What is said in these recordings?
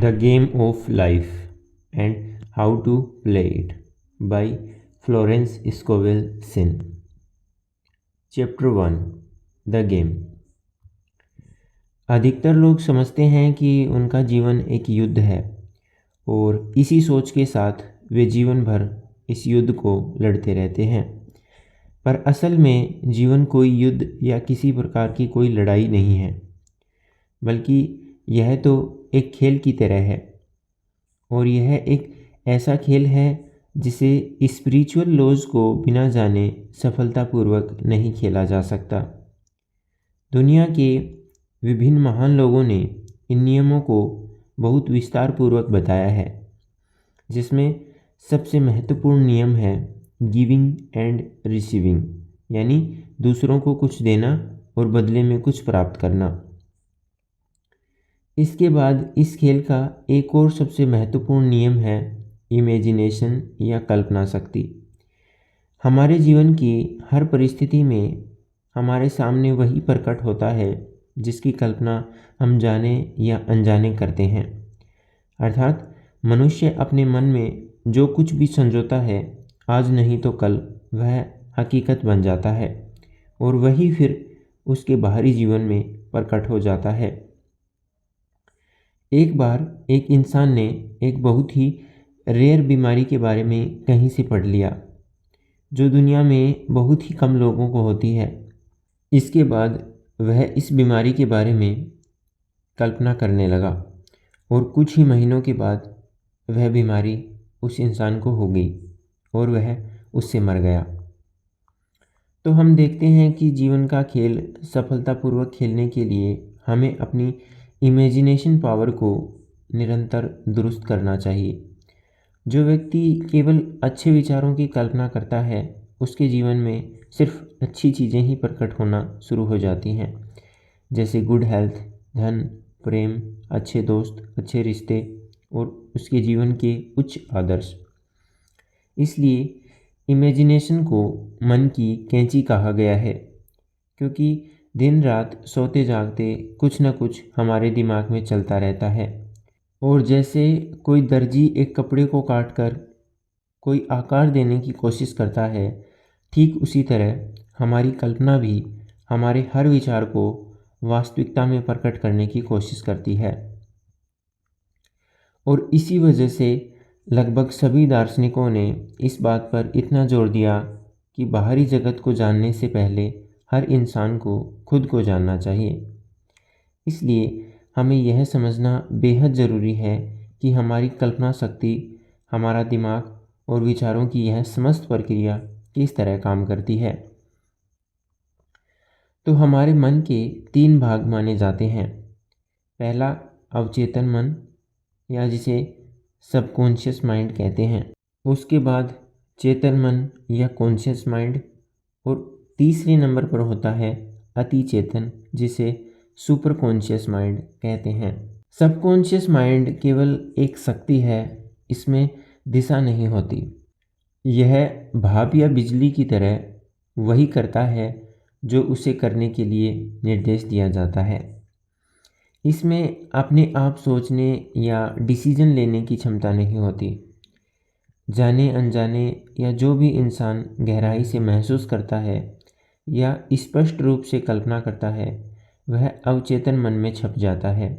The Game of Life and How to Play It by Florence Scovel Sin. Chapter 1. The Game. अधिकतर लोग समझते हैं कि उनका जीवन एक युद्ध है और इसी सोच के साथ वे जीवन भर इस युद्ध को लड़ते रहते हैं। पर असल में जीवन कोई युद्ध या किसी प्रकार की कोई लड़ाई नहीं है, बल्कि यह तो एक खेल की तरह है। और यह एक ऐसा खेल है जिसे स्पिरिचुअल लॉज को बिना जाने सफलतापूर्वक नहीं खेला जा सकता। दुनिया के विभिन्न महान लोगों ने इन नियमों को बहुत विस्तारपूर्वक बताया है, जिसमें सबसे महत्वपूर्ण नियम है गिविंग एंड रिसीविंग, यानी दूसरों को कुछ देना और बदले में कुछ प्राप्त करना। इसके बाद इस खेल का एक और सबसे महत्वपूर्ण नियम है इमेजिनेशन या कल्पना शक्ति। हमारे जीवन की हर परिस्थिति में हमारे सामने वही प्रकट होता है जिसकी कल्पना हम जाने या अनजाने करते हैं। अर्थात मनुष्य अपने मन में जो कुछ भी संजोता है, आज नहीं तो कल वह हकीकत बन जाता है और वही फिर उसके बाहरी जीवन में प्रकट हो जाता है। एक बार एक इंसान ने एक बहुत ही रेयर बीमारी के बारे में कहीं से पढ़ लिया, जो दुनिया में बहुत ही कम लोगों को होती है। इसके बाद वह इस बीमारी के बारे में कल्पना करने लगा और कुछ ही महीनों के बाद वह बीमारी उस इंसान को हो गई और वह उससे मर गया। तो हम देखते हैं कि जीवन का खेल सफलतापूर्वक खेलने के लिए हमें अपनी इमेजिनेशन पावर को निरंतर दुरुस्त करना चाहिए। जो व्यक्ति केवल अच्छे विचारों की कल्पना करता है, उसके जीवन में सिर्फ अच्छी चीज़ें ही प्रकट होना शुरू हो जाती हैं, जैसे गुड हेल्थ, धन, प्रेम, अच्छे दोस्त, अच्छे रिश्ते और उसके जीवन के उच्च आदर्श। इसलिए इमेजिनेशन को मन की कैंची कहा गया है, क्योंकि दिन रात सोते जागते कुछ न कुछ हमारे दिमाग में चलता रहता है। और जैसे कोई दर्जी एक कपड़े को काटकर कोई आकार देने की कोशिश करता है, ठीक उसी तरह हमारी कल्पना भी हमारे हर विचार को वास्तविकता में प्रकट करने की कोशिश करती है। और इसी वजह से लगभग सभी दार्शनिकों ने इस बात पर इतना जोर दिया कि बाहरी जगत को जानने से पहले हर इंसान को खुद को जानना चाहिए। इसलिए हमें यह समझना बेहद ज़रूरी है कि हमारी कल्पना शक्ति, हमारा दिमाग और विचारों की यह समस्त प्रक्रिया किस तरह काम करती है। तो हमारे मन के 3 भाग माने जाते हैं। पहला अवचेतन मन, या जिसे सबकॉन्शियस माइंड कहते हैं। उसके बाद चेतन मन या कॉन्शियस माइंड, और तीसरे नंबर पर होता है अति चेतन, जिसे सुपर कॉन्शियस माइंड कहते हैं। सबकॉन्शियस माइंड केवल एक शक्ति है, इसमें दिशा नहीं होती। यह भाप या बिजली की तरह वही करता है जो उसे करने के लिए निर्देश दिया जाता है। इसमें अपने आप सोचने या डिसीजन लेने की क्षमता नहीं होती। जाने अनजाने या जो भी इंसान गहराई से महसूस करता है या स्पष्ट रूप से कल्पना करता है, वह अवचेतन मन में छप जाता है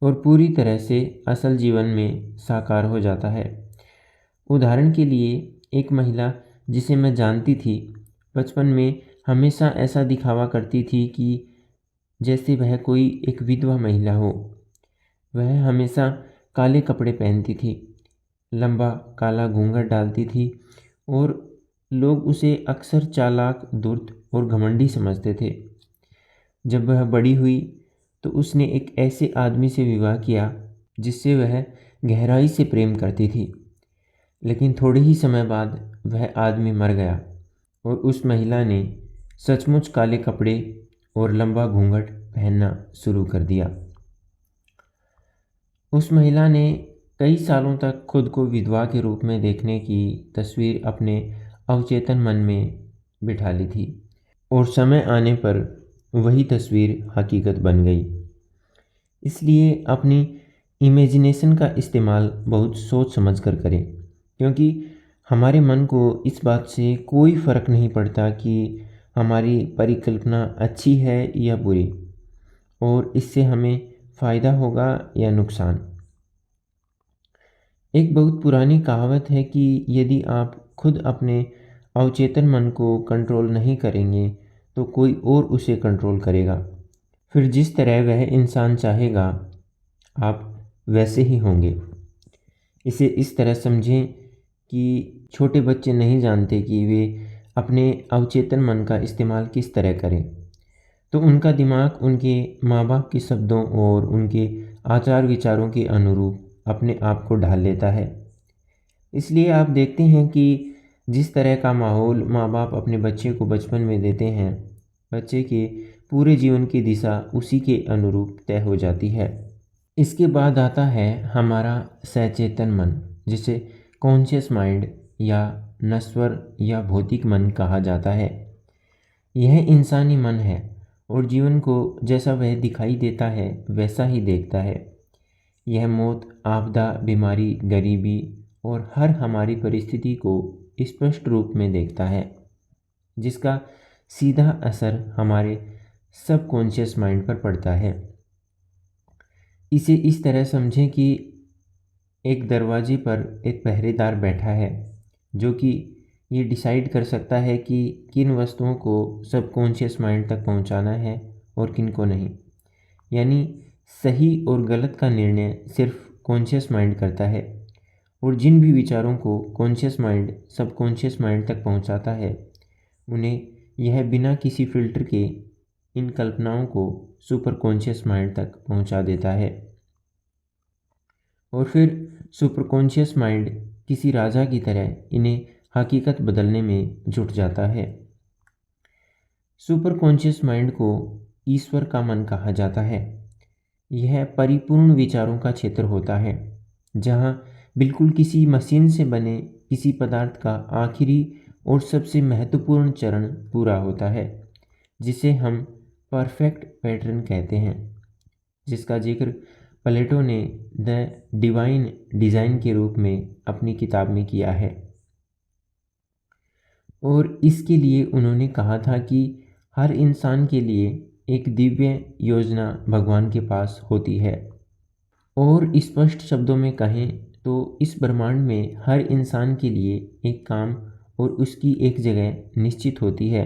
और पूरी तरह से असल जीवन में साकार हो जाता है। उदाहरण के लिए, एक महिला जिसे मैं जानती थी, बचपन में हमेशा ऐसा दिखावा करती थी कि जैसे वह कोई एक विधवा महिला हो। वह हमेशा काले कपड़े पहनती थी, लंबा काला घूंघट डालती थी और लोग उसे अक्सर चालाक, धूर्त और घमंडी समझते थे। जब वह बड़ी हुई तो उसने एक ऐसे आदमी से विवाह किया जिससे वह गहराई से प्रेम करती थी, लेकिन थोड़े ही समय बाद वह आदमी मर गया और उस महिला ने सचमुच काले कपड़े और लंबा घूंघट पहनना शुरू कर दिया। उस महिला ने कई सालों तक खुद को विधवा के रूप में देखने की तस्वीर अपने अवचेतन मन में बिठा ली थी और समय आने पर वही तस्वीर हकीकत बन गई। इसलिए अपनी इमेजिनेशन का इस्तेमाल बहुत सोच समझ कर करें, क्योंकि हमारे मन को इस बात से कोई फ़र्क नहीं पड़ता कि हमारी परिकल्पना अच्छी है या बुरी, और इससे हमें फ़ायदा होगा या नुकसान। एक बहुत पुरानी कहावत है कि यदि आप खुद अपने अवचेतन मन को कंट्रोल नहीं करेंगे तो कोई और उसे कंट्रोल करेगा। फिर जिस तरह वह इंसान चाहेगा आप वैसे ही होंगे। इसे इस तरह समझें कि छोटे बच्चे नहीं जानते कि वे अपने अवचेतन मन का इस्तेमाल किस तरह करें, तो उनका दिमाग उनके माँ बाप के शब्दों और उनके आचार विचारों के अनुरूप अपने आप को ढाल लेता है। इसलिए आप देखते हैं कि जिस तरह का माहौल माँ बाप अपने बच्चे को बचपन में देते हैं, बच्चे के पूरे जीवन की दिशा उसी के अनुरूप तय हो जाती है। इसके बाद आता है हमारा सचेतन मन, जिसे कॉन्शियस माइंड या नश्वर या भौतिक मन कहा जाता है। यह इंसानी मन है और जीवन को जैसा वह दिखाई देता है वैसा ही देखता है। यह मौत, आपदा, बीमारी, गरीबी और हर हमारी परिस्थिति को स्पष्ट रूप में देखता है, जिसका सीधा असर हमारे सबकॉन्शियस माइंड पर पड़ता है। इसे इस तरह समझें कि एक दरवाजे पर एक पहरेदार बैठा है जो कि ये डिसाइड कर सकता है कि किन वस्तुओं को सबकॉन्शियस माइंड तक पहुंचाना है और किन को नहीं। यानी सही और गलत का निर्णय सिर्फ कॉन्शियस माइंड करता है, और जिन भी विचारों को कॉन्शियस माइंड सबकॉन्शियस माइंड तक पहुंचाता है उन्हें यह बिना किसी फिल्टर के इन कल्पनाओं को सुपर कॉन्शियस माइंड तक पहुंचा देता है। और फिर सुपर कॉन्शियस माइंड किसी राजा की तरह इन्हें हकीकत बदलने में जुट जाता है। सुपर कॉन्शियस माइंड को ईश्वर का मन कहा जाता है। यह परिपूर्ण विचारों का क्षेत्र होता है जहाँ बिल्कुल किसी मशीन से बने किसी पदार्थ का आखिरी और सबसे महत्वपूर्ण चरण पूरा होता है, जिसे हम परफेक्ट पैटर्न कहते हैं, जिसका जिक्र प्लेटो ने द डिवाइन डिज़ाइन के रूप में अपनी किताब में किया है। और इसके लिए उन्होंने कहा था कि हर इंसान के लिए एक दिव्य योजना भगवान के पास होती है। और स्पष्ट शब्दों में कहें तो इस ब्रह्मांड में हर इंसान के लिए एक काम और उसकी एक जगह निश्चित होती है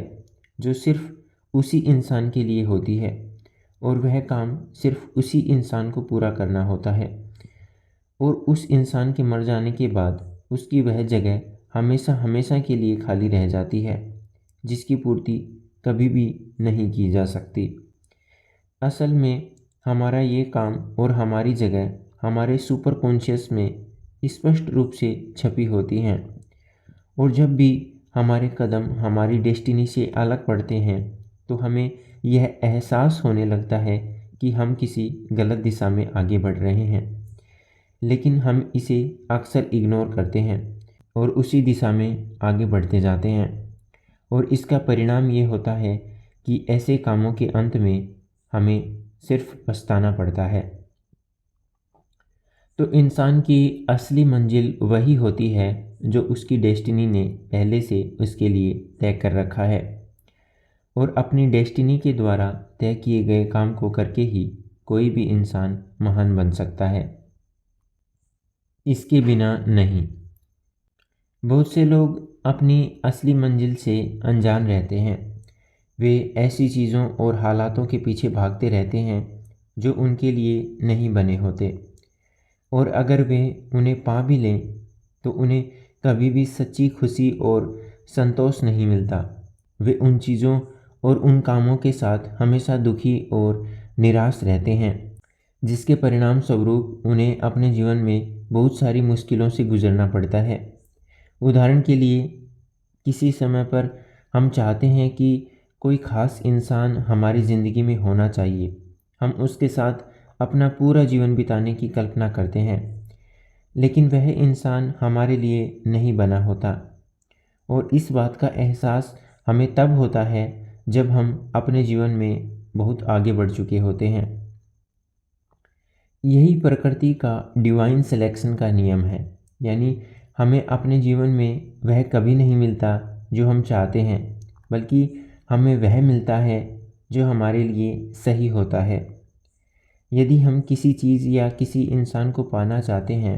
जो सिर्फ उसी इंसान के लिए होती है, और वह काम सिर्फ उसी इंसान को पूरा करना होता है। और उस इंसान के मर जाने के बाद उसकी वह जगह हमेशा हमेशा के लिए खाली रह जाती है, जिसकी पूर्ति कभी भी नहीं की जा सकती। असल में हमारा ये काम और हमारी जगह हमारे सुपर कॉन्शियस में स्पष्ट रूप से छपी होती हैं, और जब भी हमारे कदम हमारी डेस्टिनी से अलग पड़ते हैं तो हमें यह एहसास होने लगता है कि हम किसी गलत दिशा में आगे बढ़ रहे हैं, लेकिन हम इसे अक्सर इग्नोर करते हैं और उसी दिशा में आगे बढ़ते जाते हैं। और इसका परिणाम ये होता है कि ऐसे कामों के अंत में हमें सिर्फ पछताना पड़ता है। तो इंसान की असली मंजिल वही होती है जो उसकी डेस्टिनी ने पहले से उसके लिए तय कर रखा है, और अपनी डेस्टिनी के द्वारा तय किए गए काम को करके ही कोई भी इंसान महान बन सकता है, इसके बिना नहीं। बहुत से लोग अपनी असली मंजिल से अनजान रहते हैं। वे ऐसी चीज़ों और हालातों के पीछे भागते रहते हैं जो उनके लिए नहीं बने होते, और अगर वे उन्हें पा भी लें तो उन्हें कभी भी सच्ची खुशी और संतोष नहीं मिलता। वे उन चीज़ों और उन कामों के साथ हमेशा दुखी और निराश रहते हैं, जिसके परिणाम स्वरूप उन्हें अपने जीवन में बहुत सारी मुश्किलों से गुजरना पड़ता है। उदाहरण के लिए, किसी समय पर हम चाहते हैं कि कोई ख़ास इंसान हमारी ज़िंदगी में होना चाहिए। हम उसके साथ अपना पूरा जीवन बिताने की कल्पना करते हैं, लेकिन वह इंसान हमारे लिए नहीं बना होता, और इस बात का एहसास हमें तब होता है जब हम अपने जीवन में बहुत आगे बढ़ चुके होते हैं। यही प्रकृति का डिवाइन सिलेक्शन का नियम है। यानी हमें अपने जीवन में वह कभी नहीं मिलता जो हम चाहते हैं, बल्कि हमें वह मिलता है जो हमारे लिए सही होता है। यदि हम किसी चीज़ या किसी इंसान को पाना चाहते हैं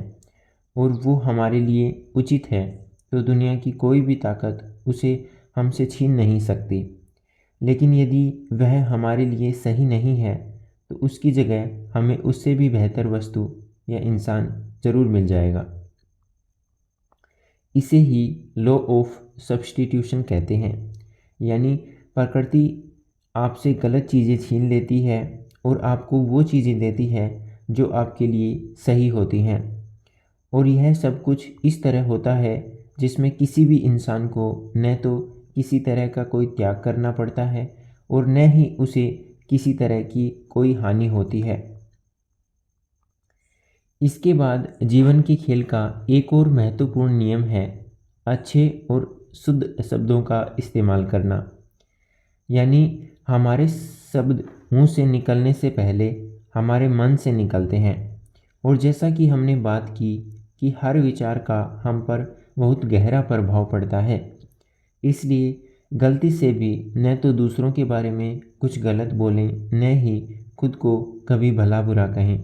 और वो हमारे लिए उचित है, तो दुनिया की कोई भी ताकत उसे हमसे छीन नहीं सकती। लेकिन यदि वह हमारे लिए सही नहीं है, तो उसकी जगह हमें उससे भी बेहतर वस्तु या इंसान ज़रूर मिल जाएगा। इसे ही लॉ ऑफ सब्स्टिट्यूशन कहते हैं। यानी प्रकृति आपसे गलत चीज़ें छीन लेती है और आपको वो चीज़ें देती है जो आपके लिए सही होती हैं। और यह सब कुछ इस तरह होता है जिसमें किसी भी इंसान को न तो किसी तरह का कोई त्याग करना पड़ता है और न ही उसे किसी तरह की कोई हानि होती है। इसके बाद जीवन के खेल का एक और महत्वपूर्ण नियम है अच्छे और शुद्ध शब्दों का इस्तेमाल करना। यानी हमारे शब्द मुंह से निकलने से पहले हमारे मन से निकलते हैं। और जैसा कि हमने बात की कि हर विचार का हम पर बहुत गहरा प्रभाव पड़ता है, इसलिए गलती से भी न तो दूसरों के बारे में कुछ गलत बोलें, न ही खुद को कभी भला बुरा कहें,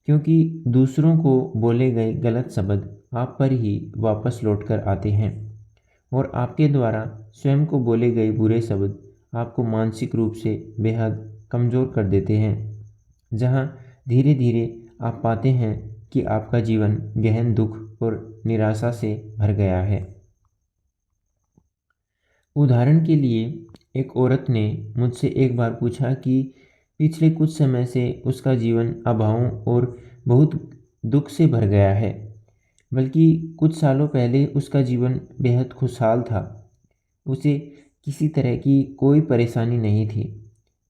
क्योंकि दूसरों को बोले गए गलत शब्द आप पर ही वापस लौट कर आते हैं और आपके द्वारा स्वयं को बोले गए बुरे शब्द आपको मानसिक रूप से बेहद कमज़ोर कर देते हैं, जहां धीरे धीरे आप पाते हैं कि आपका जीवन गहन दुख और निराशा से भर गया है। उदाहरण के लिए एक औरत ने मुझसे एक बार पूछा कि पिछले कुछ समय से उसका जीवन अभावों और बहुत दुख से भर गया है, बल्कि कुछ सालों पहले उसका जीवन बेहद खुशहाल था। उसे किसी तरह की कोई परेशानी नहीं थी।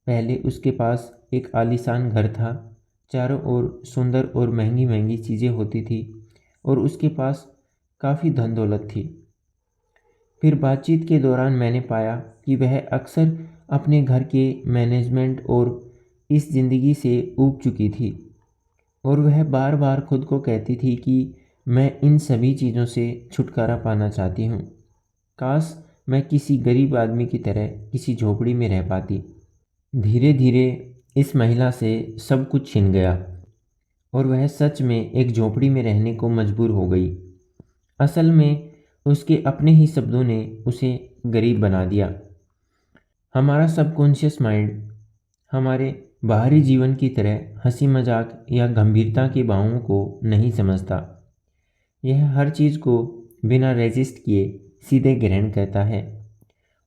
पहले उसके पास एक आलीशान घर था, चारों ओर सुंदर और महंगी महंगी चीज़ें होती थी और उसके पास काफ़ी धन दौलत थी। फिर बातचीत के दौरान मैंने पाया कि वह अक्सर अपने घर के मैनेजमेंट और इस ज़िंदगी से ऊब चुकी थी और वह बार बार खुद को कहती थी कि मैं इन सभी चीज़ों से छुटकारा पाना चाहती हूँ। काश मैं किसी गरीब आदमी की तरह किसी झोपड़ी में रह पाती। धीरे धीरे इस महिला से सब कुछ छिन गया और वह सच में एक झोपड़ी में रहने को मजबूर हो गई। असल में उसके अपने ही शब्दों ने उसे गरीब बना दिया। हमारा सबकॉन्शियस माइंड हमारे बाहरी जीवन की तरह हंसी मजाक या गंभीरता के भावों को नहीं समझता। यह हर चीज़ को बिना रेजिस्ट किए सीधे ग्रहण करता है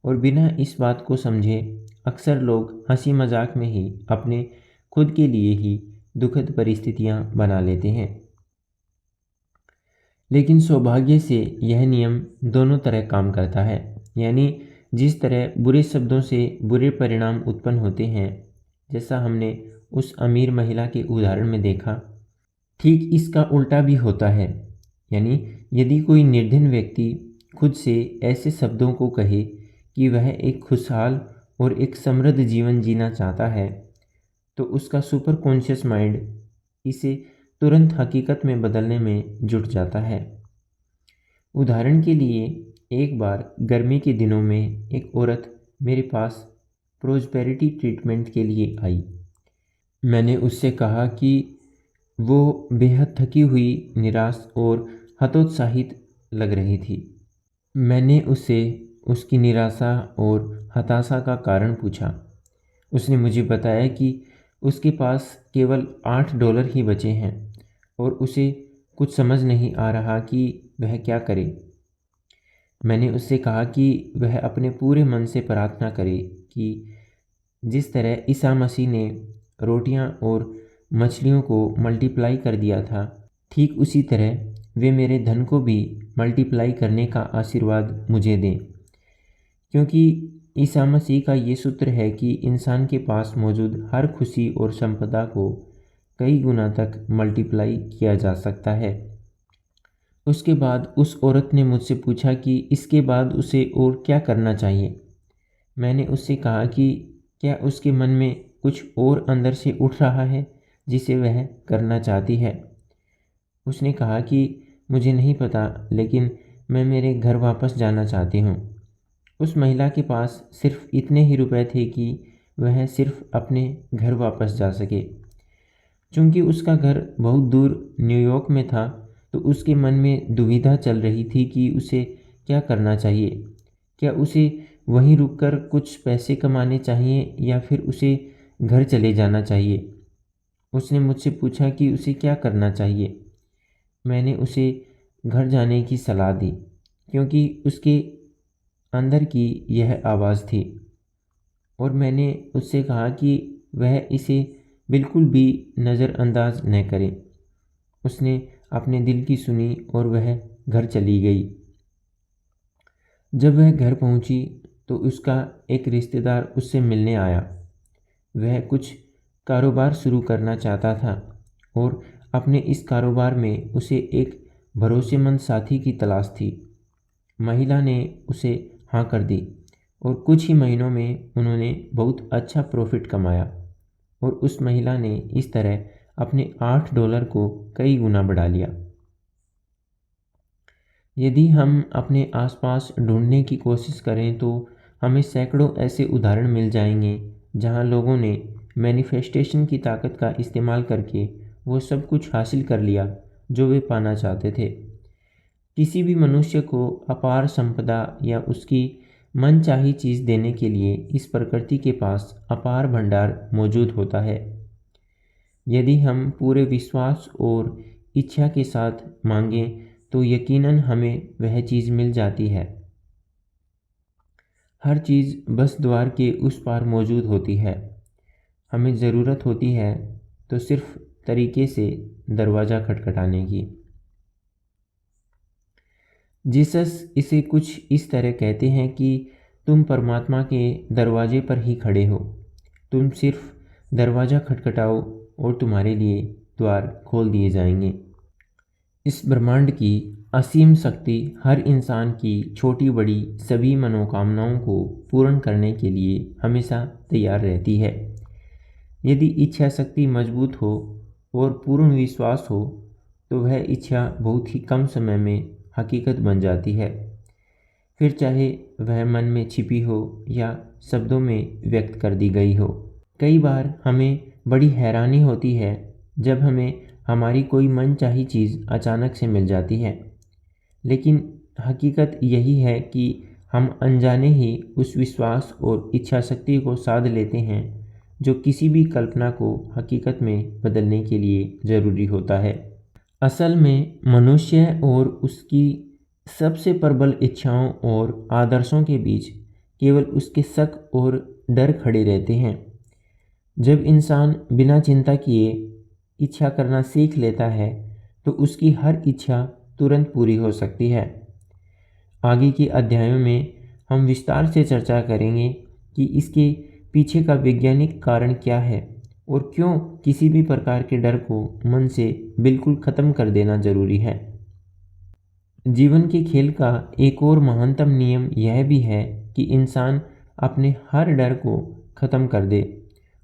और बिना इस बात को समझे अक्सर लोग हंसी मजाक में ही अपने खुद के लिए ही दुखद परिस्थितियां बना लेते हैं। लेकिन सौभाग्य से यह नियम दोनों तरह काम करता है। यानी जिस तरह बुरे शब्दों से बुरे परिणाम उत्पन्न होते हैं, जैसा हमने उस अमीर महिला के उदाहरण में देखा, ठीक इसका उल्टा भी होता है। यानी यदि कोई निर्धन व्यक्ति खुद से ऐसे शब्दों को कहे कि वह एक खुशहाल और एक समृद्ध जीवन जीना चाहता है, तो उसका सुपर कॉन्शियस माइंड इसे तुरंत हकीकत में बदलने में जुट जाता है। उदाहरण के लिए एक बार गर्मी के दिनों में एक औरत मेरे पास प्रोस्पेरिटी ट्रीटमेंट के लिए आई। मैंने उससे कहा कि वो बेहद थकी हुई, निराश और हतोत्साहित लग रही थी। मैंने उससे उसकी निराशा और हताशा का कारण पूछा। उसने मुझे बताया कि उसके पास केवल $8 ही बचे हैं और उसे कुछ समझ नहीं आ रहा कि वह क्या करे। मैंने उससे कहा कि वह अपने पूरे मन से प्रार्थना करे कि जिस तरह ईसा मसीह ने रोटियां और मछलियों को मल्टीप्लाई कर दिया था, ठीक उसी तरह वे मेरे धन को भी मल्टीप्लाई करने का आशीर्वाद मुझे दें। क्योंकि ईसा मसीह का ये सूत्र है कि इंसान के पास मौजूद हर खुशी और संपदा को कई गुना तक मल्टीप्लाई किया जा सकता है। उसके बाद उस औरत ने मुझसे पूछा कि इसके बाद उसे और क्या करना चाहिए। मैंने उससे कहा कि क्या उसके मन में कुछ और अंदर से उठ रहा है जिसे वह करना चाहती है। उसने कहा कि मुझे नहीं पता, लेकिन मैं मेरे घर वापस जाना चाहती हूँ। उस महिला के पास सिर्फ इतने ही रुपए थे कि वह सिर्फ अपने घर वापस जा सके। चूंकि उसका घर बहुत दूर न्यूयॉर्क में था, तो उसके मन में दुविधा चल रही थी कि उसे क्या करना चाहिए। क्या उसे वहीं रुककर कुछ पैसे कमाने चाहिए या फिर उसे घर चले जाना चाहिए। उसने मुझसे पूछा कि उसे क्या करना चाहिए। मैंने उसे घर जाने की सलाह दी, क्योंकि उसके अंदर की यह आवाज़ थी, और मैंने उससे कहा कि वह इसे बिल्कुल भी नज़रअंदाज न करे। उसने अपने दिल की सुनी और वह घर चली गई। जब वह घर पहुंची तो उसका एक रिश्तेदार उससे मिलने आया। वह कुछ कारोबार शुरू करना चाहता था और अपने इस कारोबार में उसे एक भरोसेमंद साथी की तलाश थी। महिला ने उसे हाँ कर दी और कुछ ही महीनों में उन्होंने बहुत अच्छा प्रॉफिट कमाया, और उस महिला ने इस तरह अपने $8 को कई गुना बढ़ा लिया। यदि हम अपने आसपास ढूंढने की कोशिश करें तो हमें सैकड़ों ऐसे उदाहरण मिल जाएंगे जहां लोगों ने मैनिफेस्टेशन की ताकत का इस्तेमाल करके वो सब कुछ हासिल कर लिया जो वे पाना चाहते थे। किसी भी मनुष्य को अपार संपदा या उसकी मनचाही चीज़ देने के लिए इस प्रकृति के पास अपार भंडार मौजूद होता है। यदि हम पूरे विश्वास और इच्छा के साथ मांगें तो यकीनन हमें वह चीज़ मिल जाती है। हर चीज़ बस द्वार के उस पार मौजूद होती है। हमें ज़रूरत होती है तो सिर्फ तरीके से दरवाज़ा खटखटाने की। जीसस इसे कुछ इस तरह कहते हैं कि तुम परमात्मा के दरवाजे पर ही खड़े हो। तुम सिर्फ दरवाज़ा खटखटाओ और तुम्हारे लिए द्वार खोल दिए जाएंगे। इस ब्रह्मांड की असीम शक्ति हर इंसान की छोटी बड़ी सभी मनोकामनाओं को पूर्ण करने के लिए हमेशा तैयार रहती है। यदि इच्छा शक्ति मजबूत हो और पूर्ण विश्वास हो तो वह इच्छा बहुत ही कम समय में हकीकत बन जाती है, फिर चाहे वह मन में छिपी हो या शब्दों में व्यक्त कर दी गई हो। कई बार हमें बड़ी हैरानी होती है जब हमें हमारी कोई मनचाही चीज़ अचानक से मिल जाती है, लेकिन हकीकत यही है कि हम अनजाने ही उस विश्वास और इच्छा शक्ति को साध लेते हैं जो किसी भी कल्पना को हकीकत में बदलने के लिए ज़रूरी होता है। असल में मनुष्य और उसकी सबसे प्रबल इच्छाओं और आदर्शों के बीच केवल उसके शक और डर खड़े रहते हैं। जब इंसान बिना चिंता किए इच्छा करना सीख लेता है तो उसकी हर इच्छा तुरंत पूरी हो सकती है। आगे के अध्यायों में हम विस्तार से चर्चा करेंगे कि इसके पीछे का वैज्ञानिक कारण क्या है और क्यों किसी भी प्रकार के डर को मन से बिल्कुल ख़त्म कर देना ज़रूरी है। जीवन के खेल का एक और महानतम नियम यह भी है कि इंसान अपने हर डर को ख़त्म कर दे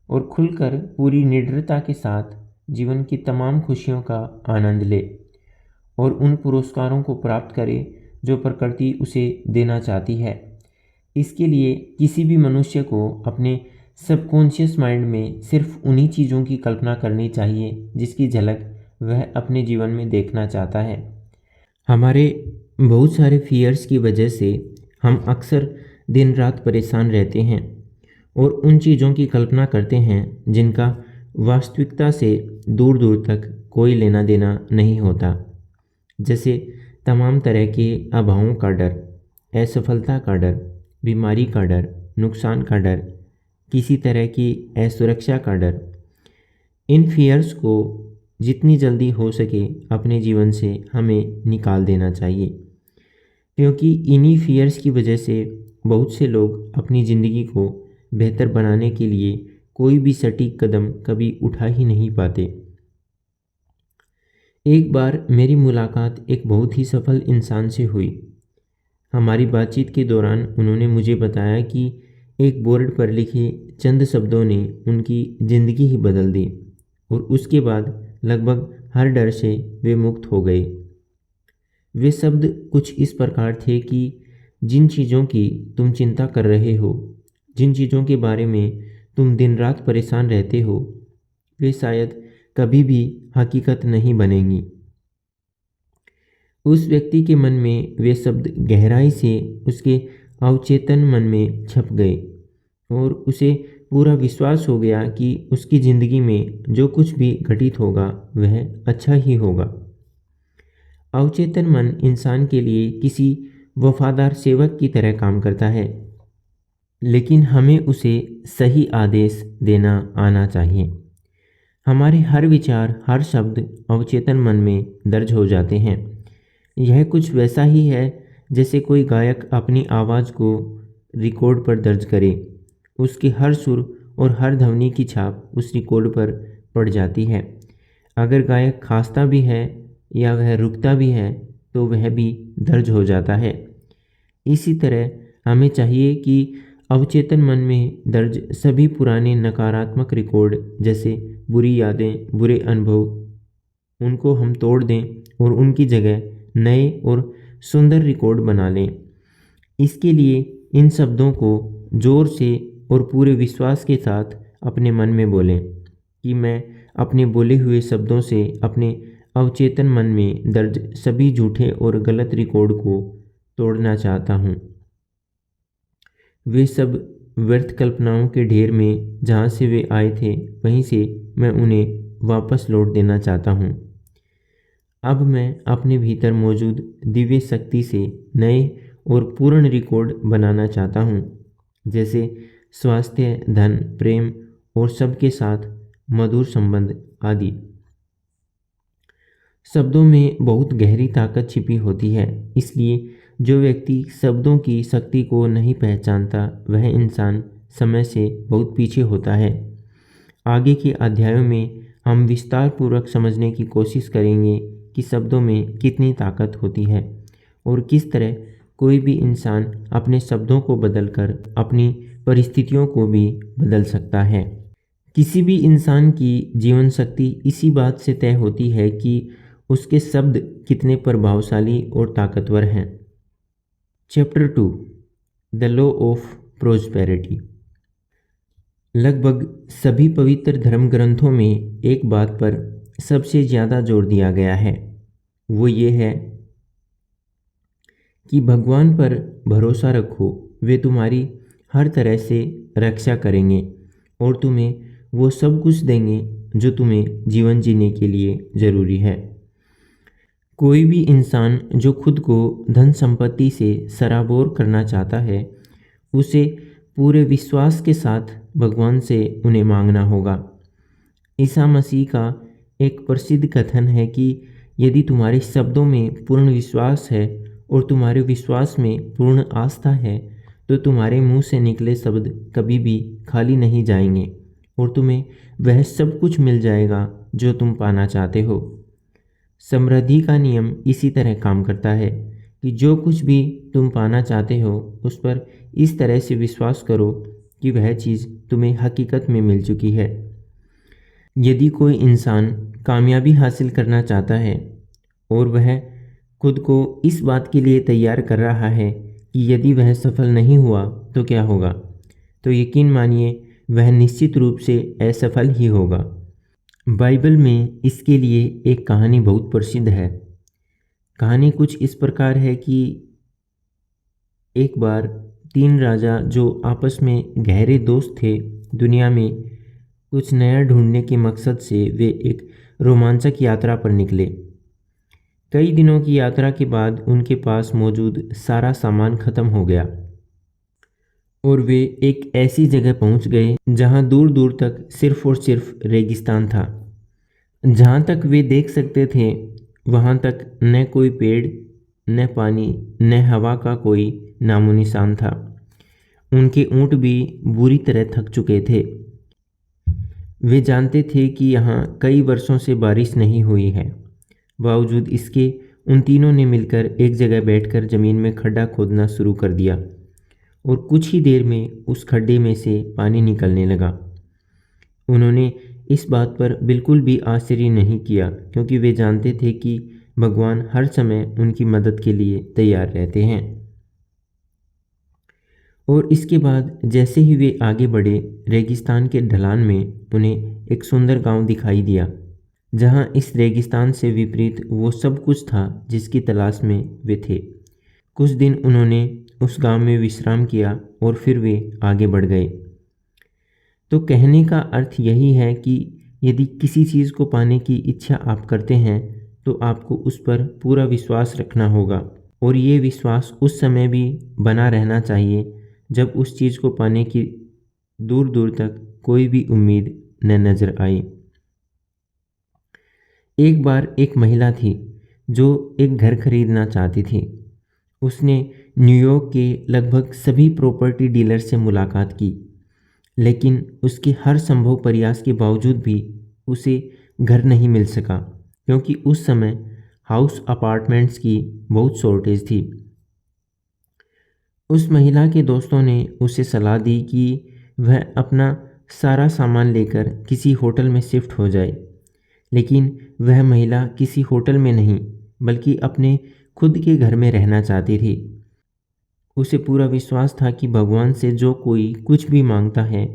और खुलकर पूरी निडरता के साथ जीवन की तमाम खुशियों का आनंद ले और उन पुरस्कारों को प्राप्त करे जो प्रकृति उसे देना चाहती है। इसके लिए किसी भी मनुष्य को अपने सबकॉन्शियस माइंड में सिर्फ उन्हीं चीज़ों की कल्पना करनी चाहिए जिसकी झलक वह अपने जीवन में देखना चाहता है। हमारे बहुत सारे फियर्स की वजह से हम अक्सर दिन रात परेशान रहते हैं और उन चीज़ों की कल्पना करते हैं जिनका वास्तविकता से दूर दूर तक कोई लेना देना नहीं होता, जैसे तमाम तरह के अभावों का डर, असफलता का डर, बीमारी का डर, नुकसान का डर, किसी तरह की असुरक्षा का डर। इन फियर्स को जितनी जल्दी हो सके अपने जीवन से हमें निकाल देना चाहिए, क्योंकि इन्हीं फियर्स की वजह से बहुत से लोग अपनी ज़िंदगी को बेहतर बनाने के लिए कोई भी सटीक कदम कभी उठा ही नहीं पाते। एक बार मेरी मुलाकात एक बहुत ही सफल इंसान से हुई। हमारी बातचीत के दौरान उन्होंने मुझे बताया कि एक बोर्ड पर लिखे चंद शब्दों ने उनकी ज़िंदगी ही बदल दी और उसके बाद लगभग हर डर से वे मुक्त हो गए। वे शब्द कुछ इस प्रकार थे कि जिन चीज़ों की तुम चिंता कर रहे हो, जिन चीज़ों के बारे में तुम दिन रात परेशान रहते हो, वे शायद कभी भी हकीकत नहीं बनेंगी। उस व्यक्ति के मन में वे शब्द गहराई से उसके अवचेतन मन में छप गए और उसे पूरा विश्वास हो गया कि उसकी ज़िंदगी में जो कुछ भी घटित होगा वह अच्छा ही होगा। अवचेतन मन इंसान के लिए किसी वफादार सेवक की तरह काम करता है, लेकिन हमें उसे सही आदेश देना आना चाहिए। हमारे हर विचार, हर शब्द अवचेतन मन में दर्ज हो जाते हैं। यह कुछ वैसा ही है जैसे कोई गायक अपनी आवाज़ को रिकॉर्ड पर दर्ज करे। उसके हर सुर और हर ध्वनि की छाप उस रिकॉर्ड पर पड़ जाती है। अगर गायक खांसता भी है या वह रुकता भी है तो वह भी दर्ज हो जाता है। इसी तरह हमें चाहिए कि अवचेतन मन में दर्ज सभी पुराने नकारात्मक रिकॉर्ड, जैसे बुरी यादें, बुरे अनुभव, उनको हम तोड़ दें और उनकी जगह नए और सुंदर रिकॉर्ड बना लें। इसके लिए इन शब्दों को जोर से और पूरे विश्वास के साथ अपने मन में बोलें कि मैं अपने बोले हुए शब्दों से अपने अवचेतन मन में दर्ज सभी झूठे और गलत रिकॉर्ड को तोड़ना चाहता हूँ। वे सब व्यर्थ कल्पनाओं के ढेर में जहाँ से वे आए थे वहीं से मैं उन्हें वापस लौट देना चाहता हूँ। अब मैं अपने भीतर मौजूद दिव्य शक्ति से नए और पूर्ण रिकॉर्ड बनाना चाहता हूँ, जैसे स्वास्थ्य, धन, प्रेम और सबके साथ मधुर संबंध आदि। शब्दों में बहुत गहरी ताकत छिपी होती है, इसलिए जो व्यक्ति शब्दों की शक्ति को नहीं पहचानता वह इंसान समय से बहुत पीछे होता है। आगे के अध्यायों में हम विस्तार पूर्वक समझने की कोशिश करेंगे कि शब्दों में कितनी ताकत होती है और किस तरह कोई भी इंसान अपने शब्दों को बदलकर अपनी परिस्थितियों को भी बदल सकता है। किसी भी इंसान की जीवन शक्ति इसी बात से तय होती है कि उसके शब्द कितने प्रभावशाली और ताकतवर हैं। Chapter 2, the law of prosperity. लगभग सभी पवित्र धर्म ग्रंथों में एक बात पर सबसे ज़्यादा जोर दिया गया है, वो ये है कि भगवान पर भरोसा रखो, वे तुम्हारी हर तरह से रक्षा करेंगे और तुम्हें वो सब कुछ देंगे जो तुम्हें जीवन जीने के लिए ज़रूरी है। कोई भी इंसान जो खुद को धन संपत्ति से सराबोर करना चाहता है, उसे पूरे विश्वास के साथ भगवान से उन्हें मांगना होगा। ईसा मसीह का एक प्रसिद्ध कथन है कि यदि तुम्हारे शब्दों में पूर्ण विश्वास है और तुम्हारे विश्वास में पूर्ण आस्था है तो तुम्हारे मुंह से निकले शब्द कभी भी खाली नहीं जाएंगे और तुम्हें वह सब कुछ मिल जाएगा जो तुम पाना चाहते हो। समृद्धि का नियम इसी तरह काम करता है कि जो कुछ भी तुम पाना चाहते हो उस पर इस तरह से विश्वास करो कि वह चीज़ तुम्हें हकीकत में मिल चुकी है। यदि कोई इंसान कामयाबी हासिल करना चाहता है और वह खुद को इस बात के लिए तैयार कर रहा है कि यदि वह सफल नहीं हुआ तो क्या होगा, तो यकीन मानिए वह निश्चित रूप से असफल ही होगा। बाइबल में इसके लिए एक कहानी बहुत प्रसिद्ध है। कहानी कुछ इस प्रकार है कि एक बार 3 राजा जो आपस में गहरे दोस्त थे, दुनिया में कुछ नया ढूंढने के मकसद से वे एक रोमांचक यात्रा पर निकले। कई दिनों की यात्रा के बाद उनके पास मौजूद सारा सामान खत्म हो गया और वे एक ऐसी जगह पहुंच गए जहां दूर दूर तक सिर्फ और सिर्फ रेगिस्तान था। जहां तक वे देख सकते थे वहां तक न कोई पेड़, न पानी, न हवा का कोई नामो निशान था। उनके ऊंट भी बुरी तरह थक चुके थे। वे जानते थे कि यहाँ कई वर्षों से बारिश नहीं हुई है। बावजूद इसके उन तीनों ने मिलकर एक जगह बैठकर ज़मीन में खड्डा खोदना शुरू कर दिया और कुछ ही देर में उस खड्डे में से पानी निकलने लगा। उन्होंने इस बात पर बिल्कुल भी आश्चर्य नहीं किया, क्योंकि वे जानते थे कि भगवान हर समय उनकी मदद के लिए तैयार रहते हैं। और इसके बाद जैसे ही वे आगे बढ़े, रेगिस्तान के ढलान में उन्हें एक सुंदर गांव दिखाई दिया, जहां इस रेगिस्तान से विपरीत वो सब कुछ था जिसकी तलाश में वे थे। कुछ दिन उन्होंने उस गांव में विश्राम किया और फिर वे आगे बढ़ गए। तो कहने का अर्थ यही है कि यदि किसी चीज़ को पाने की इच्छा आप करते हैं तो आपको उस पर पूरा विश्वास रखना होगा, और ये विश्वास उस समय भी बना रहना चाहिए जब उस चीज़ को पाने की दूर दूर तक कोई भी उम्मीद न नज़र आए। एक बार एक महिला थी जो एक घर खरीदना चाहती थी। उसने न्यूयॉर्क के लगभग सभी प्रॉपर्टी डीलर से मुलाकात की, लेकिन उसके हर संभव प्रयास के बावजूद भी उसे घर नहीं मिल सका, क्योंकि उस समय हाउस अपार्टमेंट्स की बहुत शॉर्टेज थी। उस महिला के दोस्तों ने उसे सलाह दी कि वह अपना सारा सामान लेकर किसी होटल में शिफ्ट हो जाए, लेकिन वह महिला किसी होटल में नहीं बल्कि अपने खुद के घर में रहना चाहती थी। उसे पूरा विश्वास था कि भगवान से जो कोई कुछ भी मांगता है,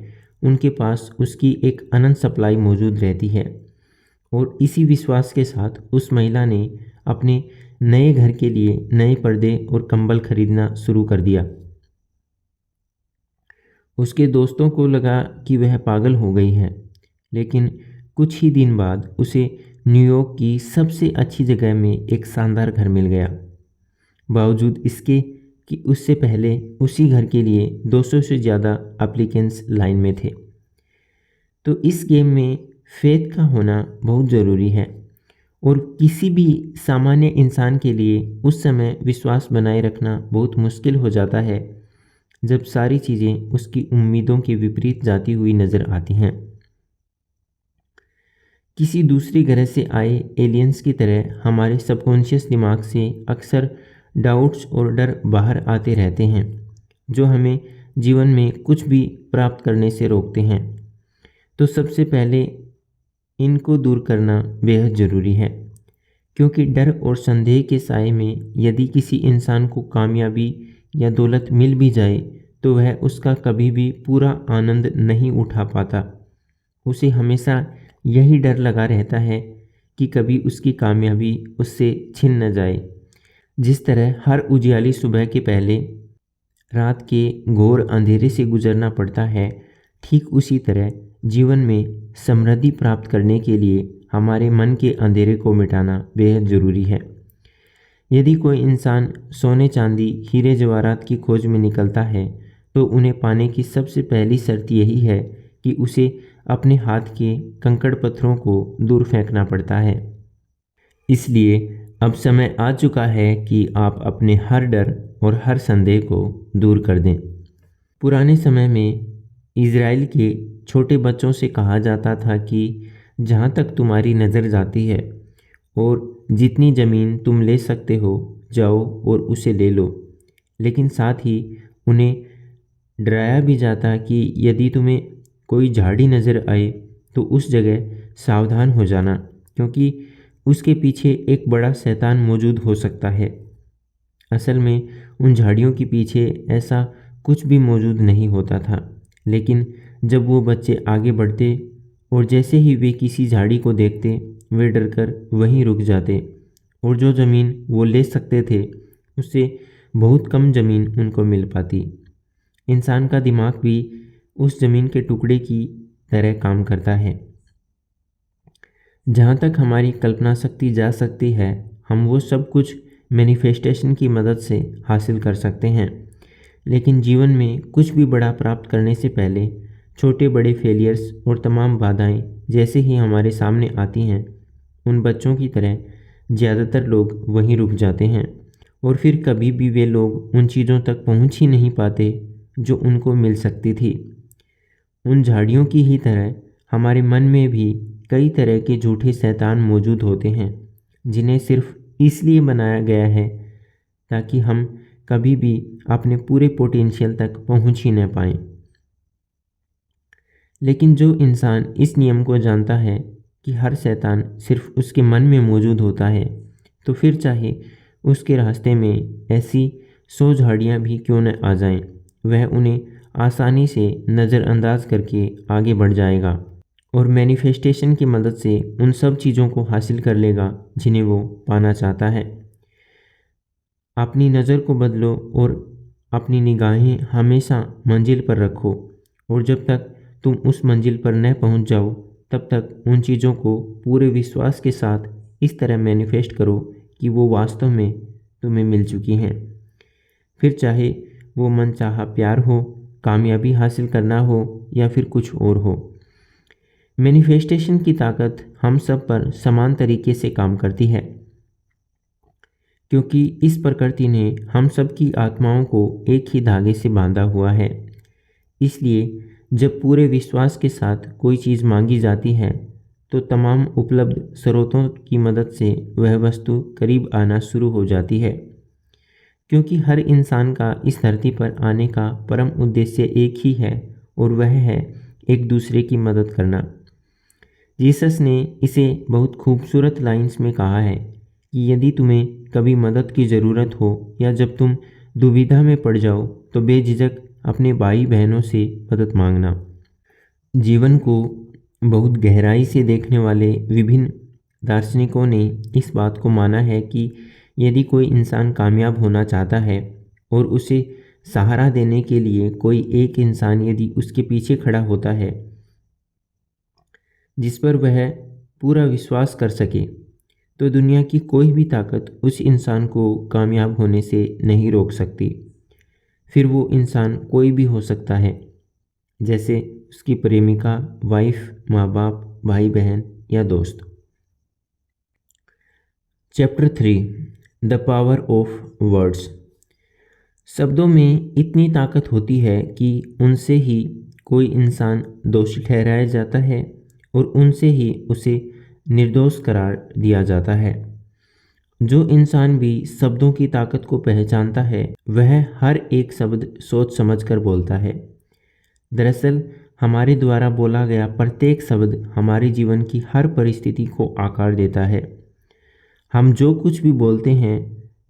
उनके पास उसकी एक अनंत सप्लाई मौजूद रहती है। और इसी विश्वास के साथ उस महिला ने अपने नए घर के लिए नए पर्दे और कंबल खरीदना शुरू कर दिया। उसके दोस्तों को लगा कि वह पागल हो गई है, लेकिन कुछ ही दिन बाद उसे न्यूयॉर्क की सबसे अच्छी जगह में एक शानदार घर मिल गया, बावजूद इसके कि उससे पहले उसी घर के लिए 200 से ज़्यादा एप्लीकेंट्स लाइन में थे। तो इस गेम में फेथ का होना बहुत ज़रूरी है, और किसी भी सामान्य इंसान के लिए उस समय विश्वास बनाए रखना बहुत मुश्किल हो जाता है जब सारी चीज़ें उसकी उम्मीदों के विपरीत जाती हुई नज़र आती हैं। किसी दूसरी ग्रह से आए एलियंस की तरह हमारे सबकॉन्शियस दिमाग से अक्सर डाउट्स और डर बाहर आते रहते हैं, जो हमें जीवन में कुछ भी प्राप्त करने से रोकते हैं। तो सबसे पहले इनको दूर करना बेहद ज़रूरी है, क्योंकि डर और संदेह के साए में यदि किसी इंसान को कामयाबी या दौलत मिल भी जाए तो वह उसका कभी भी पूरा आनंद नहीं उठा पाता। उसे हमेशा यही डर लगा रहता है कि कभी उसकी कामयाबी उससे छिन न जाए। जिस तरह हर उजियाली सुबह के पहले रात के घोर अंधेरे से गुजरना पड़ता है, ठीक उसी तरह जीवन में समृद्धि प्राप्त करने के लिए हमारे मन के अंधेरे को मिटाना बेहद ज़रूरी है। यदि कोई इंसान सोने चांदी हीरे जवाहरात की खोज में निकलता है तो उन्हें पाने की सबसे पहली शर्त यही है कि उसे अपने हाथ के कंकड़ पत्थरों को दूर फेंकना पड़ता है। इसलिए अब समय आ चुका है कि आप अपने हर डर और हर संदेह को दूर कर दें। पुराने समय में इज़राइल के छोटे बच्चों से कहा जाता था कि जहाँ तक तुम्हारी नज़र जाती है और जितनी ज़मीन तुम ले सकते हो, जाओ और उसे ले लो। लेकिन साथ ही उन्हें डराया भी जाता कि यदि तुम्हें कोई झाड़ी नज़र आए तो उस जगह सावधान हो जाना, क्योंकि उसके पीछे एक बड़ा शैतान मौजूद हो सकता है। असल में उन झाड़ियों के पीछे ऐसा कुछ भी मौजूद नहीं होता था, लेकिन जब वो बच्चे आगे बढ़ते और जैसे ही वे किसी झाड़ी को देखते, वे डरकर वहीं रुक जाते, और जो ज़मीन वो ले सकते थे उससे बहुत कम ज़मीन उनको मिल पाती। इंसान का दिमाग भी उस ज़मीन के टुकड़े की तरह काम करता है। जहाँ तक हमारी कल्पना शक्ति जा सकती है, हम वो सब कुछ मैनिफेस्टेशन की मदद से हासिल कर सकते हैं। लेकिन जीवन में कुछ भी बड़ा प्राप्त करने से पहले छोटे बड़े फेलियर्स और तमाम बाधाएं जैसे ही हमारे सामने आती हैं, उन बच्चों की तरह ज़्यादातर लोग वहीं रुक जाते हैं, और फिर कभी भी वे लोग उन चीज़ों तक पहुंच ही नहीं पाते जो उनको मिल सकती थी। उन झाड़ियों की ही तरह हमारे मन में भी कई तरह के झूठे शैतान मौजूद होते हैं, जिन्हें सिर्फ इसलिए बनाया गया है ताकि हम कभी भी अपने पूरे पोटेंशियल तक पहुंच ही न पाएं। लेकिन जो इंसान इस नियम को जानता है कि हर शैतान सिर्फ उसके मन में मौजूद होता है, तो फिर चाहे उसके रास्ते में ऐसी 100 झाड़ियाँ भी क्यों न आ जाएं, वह उन्हें आसानी से नज़रअंदाज करके आगे बढ़ जाएगा और मैनिफेस्टेशन की मदद से उन सब चीज़ों को हासिल कर लेगा जिन्हें वो पाना चाहता है। अपनी नज़र को बदलो और अपनी निगाहें हमेशा मंजिल पर रखो, और जब तक तुम उस मंजिल पर न पहुंच जाओ तब तक उन चीज़ों को पूरे विश्वास के साथ इस तरह मैनिफेस्ट करो कि वो वास्तव में तुम्हें मिल चुकी हैं। फिर चाहे वो मनचाहा प्यार हो, कामयाबी हासिल करना हो या फिर कुछ और हो। मैनिफेस्टेशन की ताकत हम सब पर समान तरीके से काम करती है, क्योंकि इस प्रकृति ने हम सब की आत्माओं को एक ही धागे से बांधा हुआ है। इसलिए जब पूरे विश्वास के साथ कोई चीज़ मांगी जाती है तो तमाम उपलब्ध स्रोतों की मदद से वह वस्तु करीब आना शुरू हो जाती है, क्योंकि हर इंसान का इस धरती पर आने का परम उद्देश्य एक ही है, और वह है एक दूसरे की मदद करना। जीसस ने इसे बहुत खूबसूरत लाइंस में कहा है कि यदि तुम्हें कभी मदद की ज़रूरत हो या जब तुम दुविधा में पड़ जाओ तो बेझिझक अपने भाई बहनों से मदद मांगना। जीवन को बहुत गहराई से देखने वाले विभिन्न दार्शनिकों ने इस बात को माना है कि यदि कोई इंसान कामयाब होना चाहता है और उसे सहारा देने के लिए कोई एक इंसान यदि उसके पीछे खड़ा होता है जिस पर वह पूरा विश्वास कर सके, तो दुनिया की कोई भी ताकत उस इंसान को कामयाब होने से नहीं रोक सकती। फिर वो इंसान कोई भी हो सकता है, जैसे उसकी प्रेमिका, वाइफ, माँ बाप, भाई बहन या दोस्त। Chapter 3, the power of words. शब्दों में इतनी ताकत होती है कि उनसे ही कोई इंसान दोषी ठहराया जाता है और उनसे ही उसे निर्दोष करार दिया जाता है। जो इंसान भी शब्दों की ताकत को पहचानता है वह हर एक शब्द सोच समझ कर बोलता है। दरअसल हमारे द्वारा बोला गया प्रत्येक शब्द हमारे जीवन की हर परिस्थिति को आकार देता है। हम जो कुछ भी बोलते हैं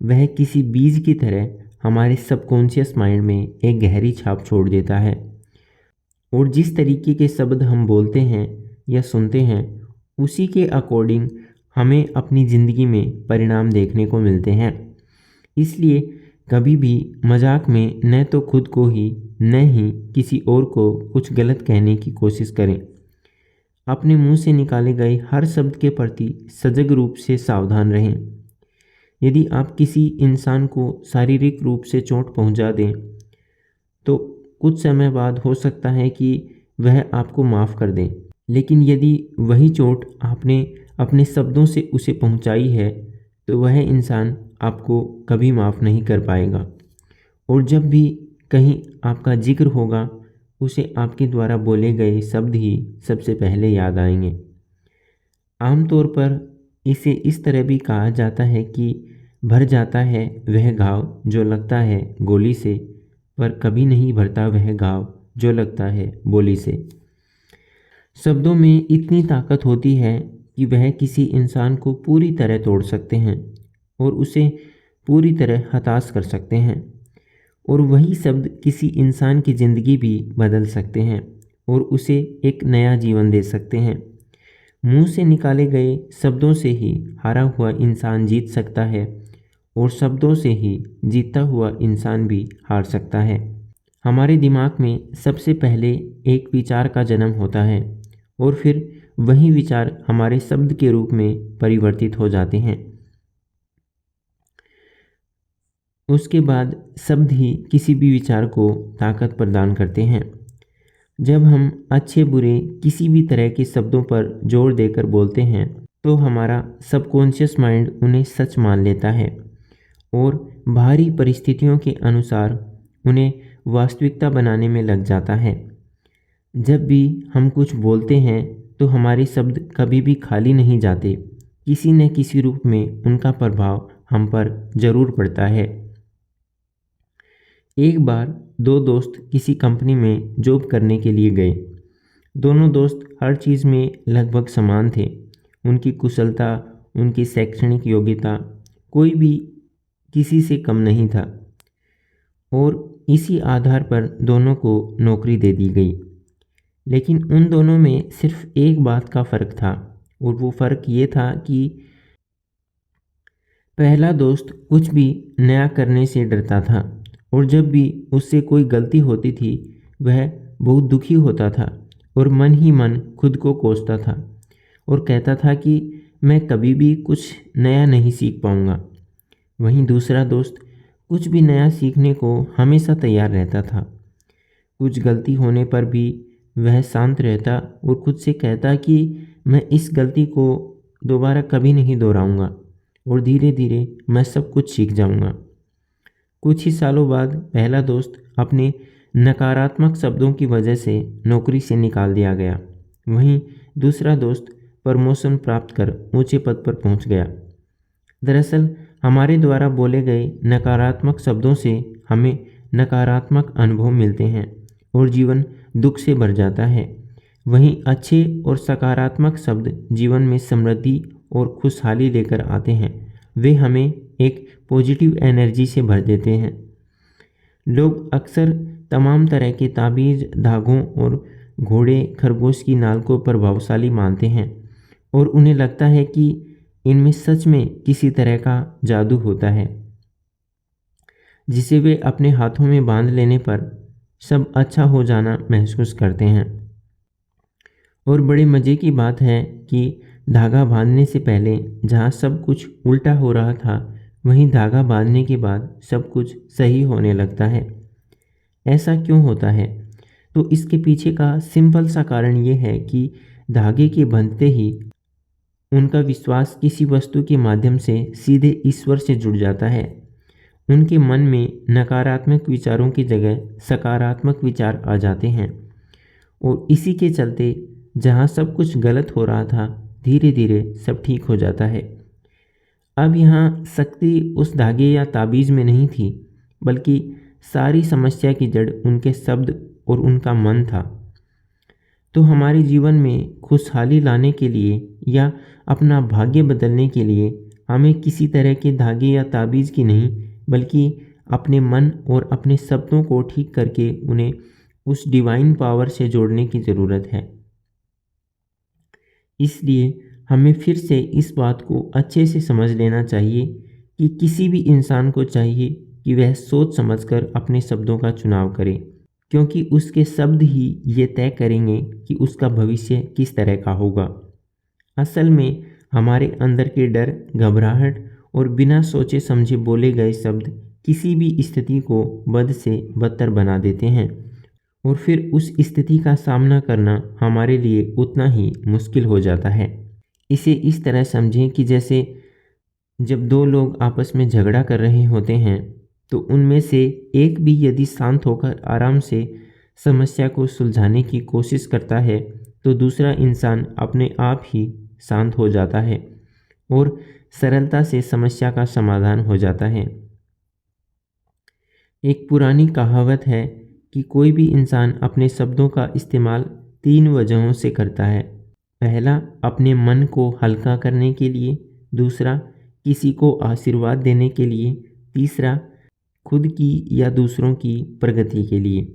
वह किसी बीज की तरह हमारे सबकॉन्शियस माइंड में एक गहरी छाप छोड़ देता है, और जिस तरीके के शब्द हम बोलते हैं या सुनते हैं उसी के अकॉर्डिंग हमें अपनी ज़िंदगी में परिणाम देखने को मिलते हैं। इसलिए कभी भी मजाक में न तो खुद को ही न ही किसी और को कुछ गलत कहने की कोशिश करें। अपने मुंह से निकाले गए हर शब्द के प्रति सजग रूप से सावधान रहें। यदि आप किसी इंसान को शारीरिक रूप से चोट पहुंचा दें तो कुछ समय बाद हो सकता है कि वह आपको माफ़ कर दें, लेकिन यदि वही चोट आपने अपने शब्दों से उसे पहुंचाई है तो वह इंसान आपको कभी माफ़ नहीं कर पाएगा, और जब भी कहीं आपका जिक्र होगा उसे आपके द्वारा बोले गए शब्द ही सबसे पहले याद आएंगे। आमतौर पर इसे इस तरह भी कहा जाता है कि भर जाता है वह घाव जो लगता है गोली से, पर कभी नहीं भरता वह घाव जो लगता है बोली से। शब्दों में इतनी ताकत होती है कि वह किसी इंसान को पूरी तरह तोड़ सकते हैं और उसे पूरी तरह हताश कर सकते हैं, और वही शब्द किसी इंसान की ज़िंदगी भी बदल सकते हैं और उसे एक नया जीवन दे सकते हैं। मुंह से निकाले गए शब्दों से ही हारा हुआ इंसान जीत सकता है और शब्दों से ही जीता हुआ इंसान भी हार सकता है। हमारे दिमाग में सबसे पहले एक विचार का जन्म होता है और फिर वही विचार हमारे शब्द के रूप में परिवर्तित हो जाते हैं। उसके बाद शब्द ही किसी भी विचार को ताकत प्रदान करते हैं। जब हम अच्छे बुरे किसी भी तरह के शब्दों पर जोर देकर बोलते हैं तो हमारा सबकॉन्शियस माइंड उन्हें सच मान लेता है और बाहरी परिस्थितियों के अनुसार उन्हें वास्तविकता बनाने में लग जाता है। जब भी हम कुछ बोलते हैं तो हमारे शब्द कभी भी खाली नहीं जाते, किसी न किसी रूप में उनका प्रभाव हम पर जरूर पड़ता है। एक बार दो दोस्त किसी कंपनी में जॉब करने के लिए गए। दोनों दोस्त हर चीज़ में लगभग समान थे। उनकी कुशलता, उनकी शैक्षणिक योग्यता, कोई भी किसी से कम नहीं था और इसी आधार पर दोनों को नौकरी दे दी गई। लेकिन उन दोनों में सिर्फ एक बात का फ़र्क था और वो फ़र्क ये था कि पहला दोस्त कुछ भी नया करने से डरता था और जब भी उससे कोई गलती होती थी वह बहुत दुखी होता था और मन ही मन खुद को कोसता था और कहता था कि मैं कभी भी कुछ नया नहीं सीख पाऊंगा। वहीं दूसरा दोस्त कुछ भी नया सीखने को हमेशा तैयार रहता था। कुछ गलती होने पर भी वह शांत रहता और खुद से कहता कि मैं इस गलती को दोबारा कभी नहीं दोहराऊंगा और धीरे धीरे मैं सब कुछ सीख जाऊंगा। कुछ ही सालों बाद पहला दोस्त अपने नकारात्मक शब्दों की वजह से नौकरी से निकाल दिया गया। वहीं दूसरा दोस्त प्रमोशन प्राप्त कर ऊंचे पद पर पहुंच गया। दरअसल हमारे द्वारा बोले गए नकारात्मक शब्दों से हमें नकारात्मक अनुभव मिलते हैं और जीवन दुख से भर जाता है। वहीं अच्छे और सकारात्मक शब्द जीवन में समृद्धि और खुशहाली लेकर आते हैं। वे हमें एक पॉजिटिव एनर्जी से भर देते हैं। लोग अक्सर तमाम तरह के ताबीज़, धागों और घोड़े, खरगोश की नाल को प्रभावशाली मानते हैं और उन्हें लगता है कि इनमें सच में किसी तरह का जादू होता है जिसे वे अपने हाथों में बांध लेने पर सब अच्छा हो जाना महसूस करते हैं। और बड़े मज़े की बात है कि धागा बांधने से पहले जहाँ सब कुछ उल्टा हो रहा था वहीं धागा बांधने के बाद सब कुछ सही होने लगता है। ऐसा क्यों होता है? तो इसके पीछे का सिंपल सा कारण ये है कि धागे के बंधते ही उनका विश्वास किसी वस्तु के माध्यम से सीधे ईश्वर से जुड़ जाता है। उनके मन में नकारात्मक विचारों की जगह सकारात्मक विचार आ जाते हैं और इसी के चलते जहाँ सब कुछ गलत हो रहा था धीरे धीरे सब ठीक हो जाता है। अब यहाँ शक्ति उस धागे या ताबीज़ में नहीं थी, बल्कि सारी समस्या की जड़ उनके शब्द और उनका मन था। तो हमारे जीवन में खुशहाली लाने के लिए या अपना भाग्य बदलने के लिए हमें किसी तरह के धागे या ताबीज़ की नहीं, बल्कि अपने मन और अपने शब्दों को ठीक करके उन्हें उस डिवाइन पावर से जोड़ने की ज़रूरत है। इसलिए हमें फिर से इस बात को अच्छे से समझ लेना चाहिए कि किसी भी इंसान को चाहिए कि वह सोच समझकर अपने शब्दों का चुनाव करे, क्योंकि उसके शब्द ही ये तय करेंगे कि उसका भविष्य किस तरह का होगा। असल में हमारे अंदर के डर, घबराहट और बिना सोचे समझे बोले गए शब्द किसी भी स्थिति को बद से बदतर बना देते हैं और फिर उस स्थिति का सामना करना हमारे लिए उतना ही मुश्किल हो जाता है। इसे इस तरह समझें कि जैसे जब दो लोग आपस में झगड़ा कर रहे होते हैं तो उनमें से एक भी यदि शांत होकर आराम से समस्या को सुलझाने की कोशिश करता है तो दूसरा इंसान अपने आप ही शांत हो जाता है और सरलता से समस्या का समाधान हो जाता है। एक पुरानी कहावत है कि कोई भी इंसान अपने शब्दों का इस्तेमाल 3 वजहों से करता है। पहला, अपने मन को हल्का करने के लिए, दूसरा, किसी को आशीर्वाद देने के लिए, तीसरा, खुद की या दूसरों की प्रगति के लिए।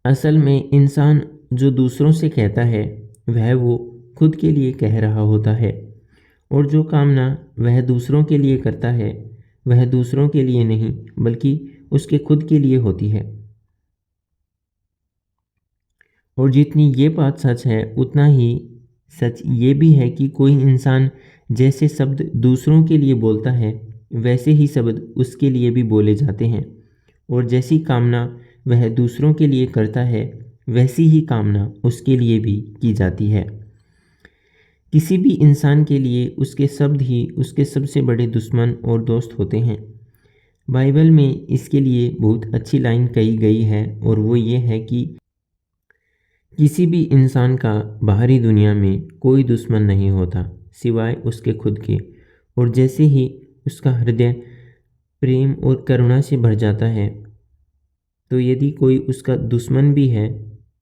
असल में इंसान जो दूसरों से कहता है वह वो खुद के लिए कह रहा होता है और जो कामना वह दूसरों के लिए करता है वह दूसरों के लिए नहीं बल्कि उसके खुद के लिए होती है। और जितनी ये बात सच है उतना ही सच ये भी है कि कोई इंसान जैसे शब्द दूसरों के लिए बोलता है वैसे ही शब्द उसके लिए भी बोले जाते हैं और जैसी कामना वह दूसरों के लिए करता है वैसी ही कामना उसके लिए भी की जाती है। किसी भी इंसान के लिए उसके शब्द ही उसके सबसे बड़े दुश्मन और दोस्त होते हैं। बाइबल में इसके लिए बहुत अच्छी लाइन कही गई है और वो ये है कि किसी भी इंसान का बाहरी दुनिया में कोई दुश्मन नहीं होता सिवाय उसके खुद के, और जैसे ही उसका हृदय प्रेम और करुणा से भर जाता है तो यदि कोई उसका दुश्मन भी है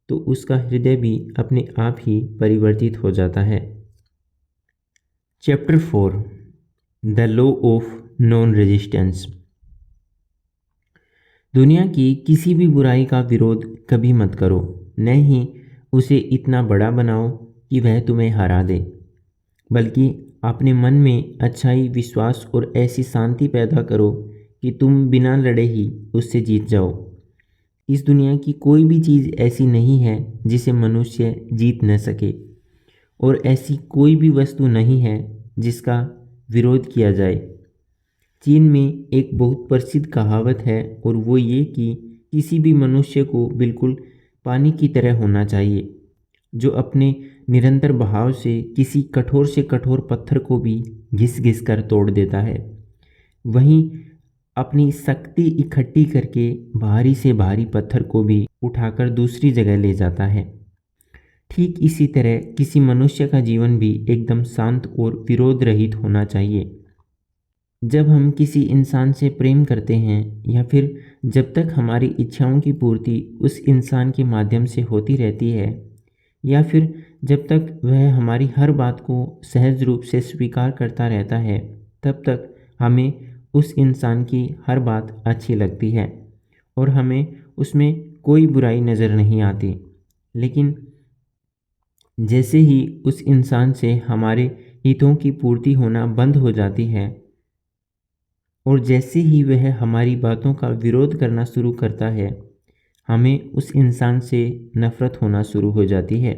तो उसका हृदय भी अपने आप ही परिवर्तित हो जाता है। Chapter 4, the law of non resistance. दुनिया की किसी भी बुराई का विरोध कभी मत करो, न ही उसे इतना बड़ा बनाओ कि वह तुम्हें हरा दे, बल्कि अपने मन में अच्छाई, विश्वास और ऐसी शांति पैदा करो कि तुम बिना लड़े ही उससे जीत जाओ। इस दुनिया की कोई भी चीज़ ऐसी नहीं है जिसे मनुष्य जीत न सके, और ऐसी कोई भी वस्तु नहीं है जिसका विरोध किया जाए। चीन में एक बहुत प्रसिद्ध कहावत है, और वो ये कि किसी भी मनुष्य को बिल्कुल पानी की तरह होना चाहिए, जो अपने निरंतर बहाव से किसी कठोर से कठोर पत्थर को भी घिस घिस कर तोड़ देता है, वहीं अपनी शक्ति इकट्ठी करके भारी से भारी पत्थर को भी उठाकर दूसरी जगह ले जाता है। ठीक इसी तरह किसी मनुष्य का जीवन भी एकदम शांत और विरोध रहित होना चाहिए। जब हम किसी इंसान से प्रेम करते हैं, या फिर जब तक हमारी इच्छाओं की पूर्ति उस इंसान के माध्यम से होती रहती है, या फिर जब तक वह हमारी हर बात को सहज रूप से स्वीकार करता रहता है, तब तक हमें उस इंसान की हर बात अच्छी लगती है और हमें उसमें कोई बुराई नज़र नहीं आती। लेकिन जैसे ही उस इंसान से हमारे हितों की पूर्ति होना बंद हो जाती है, और जैसे ही वह हमारी बातों का विरोध करना शुरू करता है, हमें उस इंसान से नफ़रत होना शुरू हो जाती है।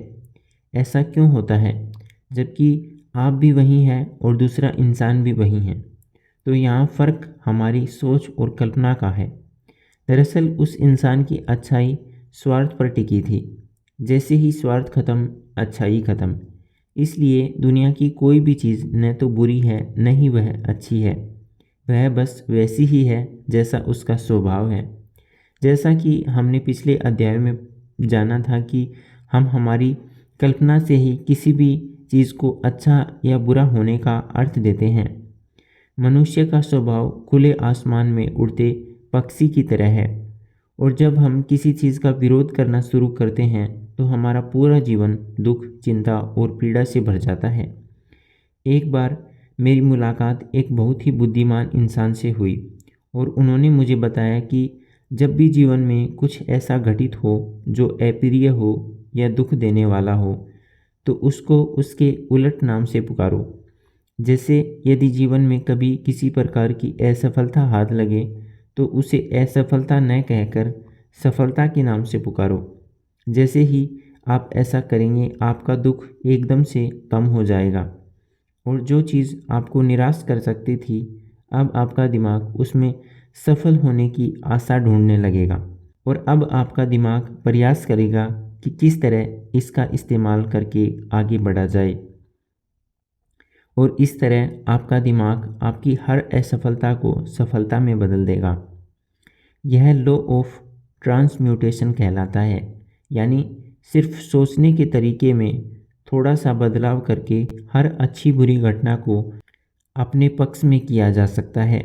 ऐसा क्यों होता है, जबकि आप भी वही हैं और दूसरा इंसान भी वही है? तो यहाँ फ़र्क हमारी सोच और कल्पना का है। दरअसल उस इंसान की अच्छाई स्वार्थ पर टिकी थी। जैसे ही स्वार्थ खत्म, अच्छाई खत्म। इसलिए दुनिया की कोई भी चीज़ न तो बुरी है, न ही वह अच्छी है। वह बस वैसी ही है जैसा उसका स्वभाव है। जैसा कि हमने पिछले अध्याय में जाना था कि हम हमारी कल्पना से ही किसी भी चीज़ को अच्छा या बुरा होने का अर्थ देते हैं। मनुष्य का स्वभाव खुले आसमान में उड़ते पक्षी की तरह है, और जब हम किसी चीज़ का विरोध करना शुरू करते हैं तो हमारा पूरा जीवन दुख, चिंता और पीड़ा से भर जाता है। एक बार मेरी मुलाकात एक बहुत ही बुद्धिमान इंसान से हुई, और उन्होंने मुझे बताया कि जब भी जीवन में कुछ ऐसा घटित हो जो अप्रिय हो या दुख देने वाला हो, तो उसको उसके उलट नाम से पुकारो। जैसे यदि जीवन में कभी किसी प्रकार की असफलता हाथ लगे, तो उसे असफलता न कहकर सफलता के नाम से पुकारो। जैसे ही आप ऐसा करेंगे, आपका दुख एकदम से कम हो जाएगा, और जो चीज़ आपको निराश कर सकती थी, अब आपका दिमाग उसमें सफल होने की आशा ढूंढने लगेगा, और अब आपका दिमाग प्रयास करेगा कि किस तरह इसका इस्तेमाल करके आगे बढ़ा जाए। और इस तरह आपका दिमाग आपकी हर असफलता को सफलता में बदल देगा। यह लॉ ऑफ ट्रांसम्यूटेशन कहलाता है, यानी सिर्फ सोचने के तरीके में थोड़ा सा बदलाव करके हर अच्छी बुरी घटना को अपने पक्ष में किया जा सकता है।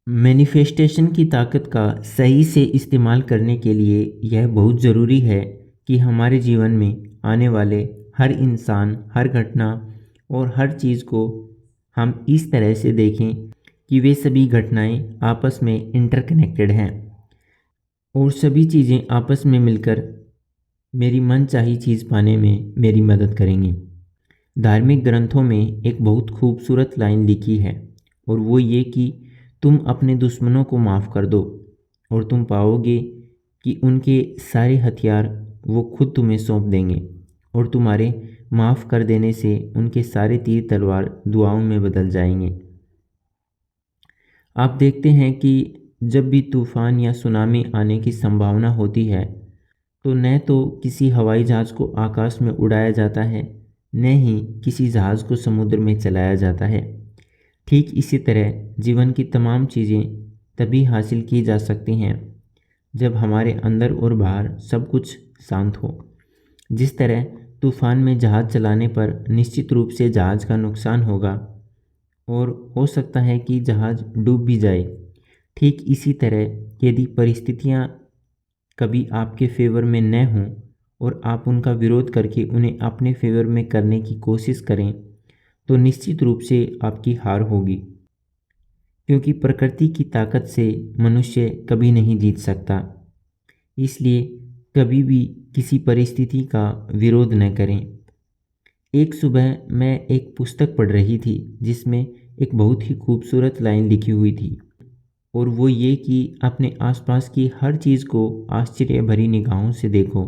मैनिफेस्टेशन की ताकत का सही से इस्तेमाल करने के लिए यह बहुत ज़रूरी है कि हमारे जीवन में आने वाले हर इंसान, हर घटना और हर चीज़ को हम इस तरह से देखें कि वे सभी घटनाएं आपस में इंटरकनेक्टेड हैं, और सभी चीज़ें आपस में मिलकर मेरी मनचाही चीज़ पाने में मेरी मदद करेंगी। धार्मिक ग्रंथों में एक बहुत खूबसूरत लाइन लिखी है, और वो ये कि तुम अपने दुश्मनों को माफ़ कर दो, और तुम पाओगे कि उनके सारे हथियार वो खुद तुम्हें सौंप देंगे, और तुम्हारे माफ़ कर देने से उनके सारे तीर तलवार दुआओं में बदल जाएंगे। आप देखते हैं कि जब भी तूफ़ान या सुनामी आने की संभावना होती है, तो न तो किसी हवाई जहाज़ को आकाश में उड़ाया जाता है, न ही किसी जहाज़ को समुद्र में चलाया जाता है। ठीक इसी तरह जीवन की तमाम चीज़ें तभी हासिल की जा सकती हैं जब हमारे अंदर और बाहर सब कुछ शांत हो। जिस तरह तूफ़ान में जहाज़ चलाने पर निश्चित रूप से जहाज़ का नुकसान होगा, और हो सकता है कि जहाज़ डूब भी जाए, ठीक इसी तरह यदि परिस्थितियाँ कभी आपके फेवर में न हों और आप उनका विरोध करके उन्हें अपने फेवर में करने की कोशिश करें, तो निश्चित रूप से आपकी हार होगी, क्योंकि प्रकृति की ताकत से मनुष्य कभी नहीं जीत सकता। इसलिए कभी भी किसी परिस्थिति का विरोध न करें। एक सुबह मैं एक पुस्तक पढ़ रही थी जिसमें एक बहुत ही खूबसूरत लाइन लिखी हुई थी, और वो ये कि अपने आसपास की हर चीज़ को आश्चर्य भरी निगाहों से देखो,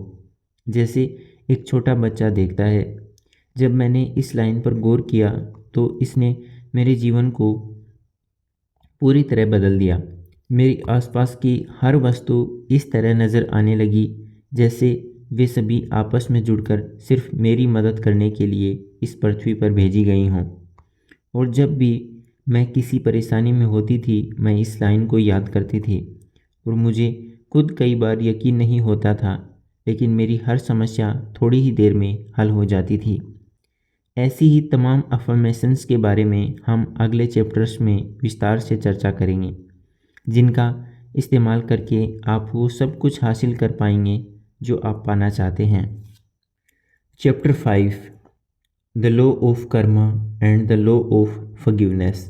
जैसे एक छोटा बच्चा देखता है। जब मैंने इस लाइन पर गौर किया तो इसने मेरे जीवन को पूरी तरह बदल दिया। मेरे आसपास की हर वस्तु इस तरह नज़र आने लगी जैसे वे सभी आपस में जुड़कर सिर्फ मेरी मदद करने के लिए इस पृथ्वी पर भेजी गई हों। और जब भी मैं किसी परेशानी में होती थी, मैं इस लाइन को याद करती थी, और मुझे खुद कई बार यकीन नहीं होता था, लेकिन मेरी हर समस्या थोड़ी ही देर में हल हो जाती थी। ऐसी ही तमाम अफर्मेशंस के बारे में हम अगले चैप्टर्स में विस्तार से चर्चा करेंगे, जिनका इस्तेमाल करके आप वो सब कुछ हासिल कर पाएंगे जो आप पाना चाहते हैं। Chapter 5, the law of Karma and the law of forgiveness.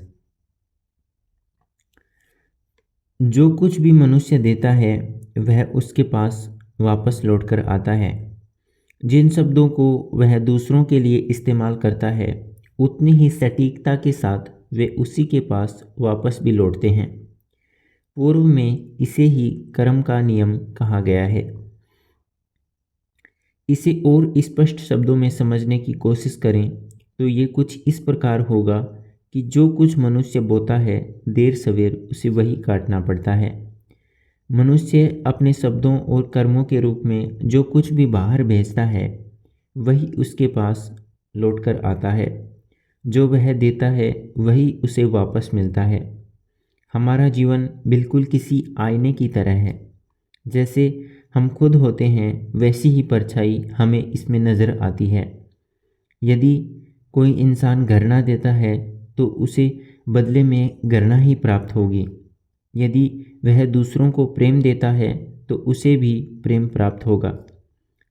जो कुछ भी मनुष्य देता है वह उसके पास वापस लौटकर आता है। जिन शब्दों को वह दूसरों के लिए इस्तेमाल करता है, उतनी ही सटीकता के साथ वे उसी के पास वापस भी लौटते हैं। पूर्व में इसे ही कर्म का नियम कहा गया है। इसे और स्पष्ट शब्दों में समझने की कोशिश करें तो ये कुछ इस प्रकार होगा कि जो कुछ मनुष्य बोता है, देर सवेर उसे वही काटना पड़ता है। मनुष्य अपने शब्दों और कर्मों के रूप में जो कुछ भी बाहर भेजता है, वही उसके पास लौटकर आता है। जो वह देता है वही उसे वापस मिलता है। हमारा जीवन बिल्कुल किसी आईने की तरह है। जैसे हम खुद होते हैं, वैसी ही परछाई हमें इसमें नज़र आती है। यदि कोई इंसान घृणा देता है तो उसे बदले में घृणा ही प्राप्त होगी। यदि वह दूसरों को प्रेम देता है तो उसे भी प्रेम प्राप्त होगा।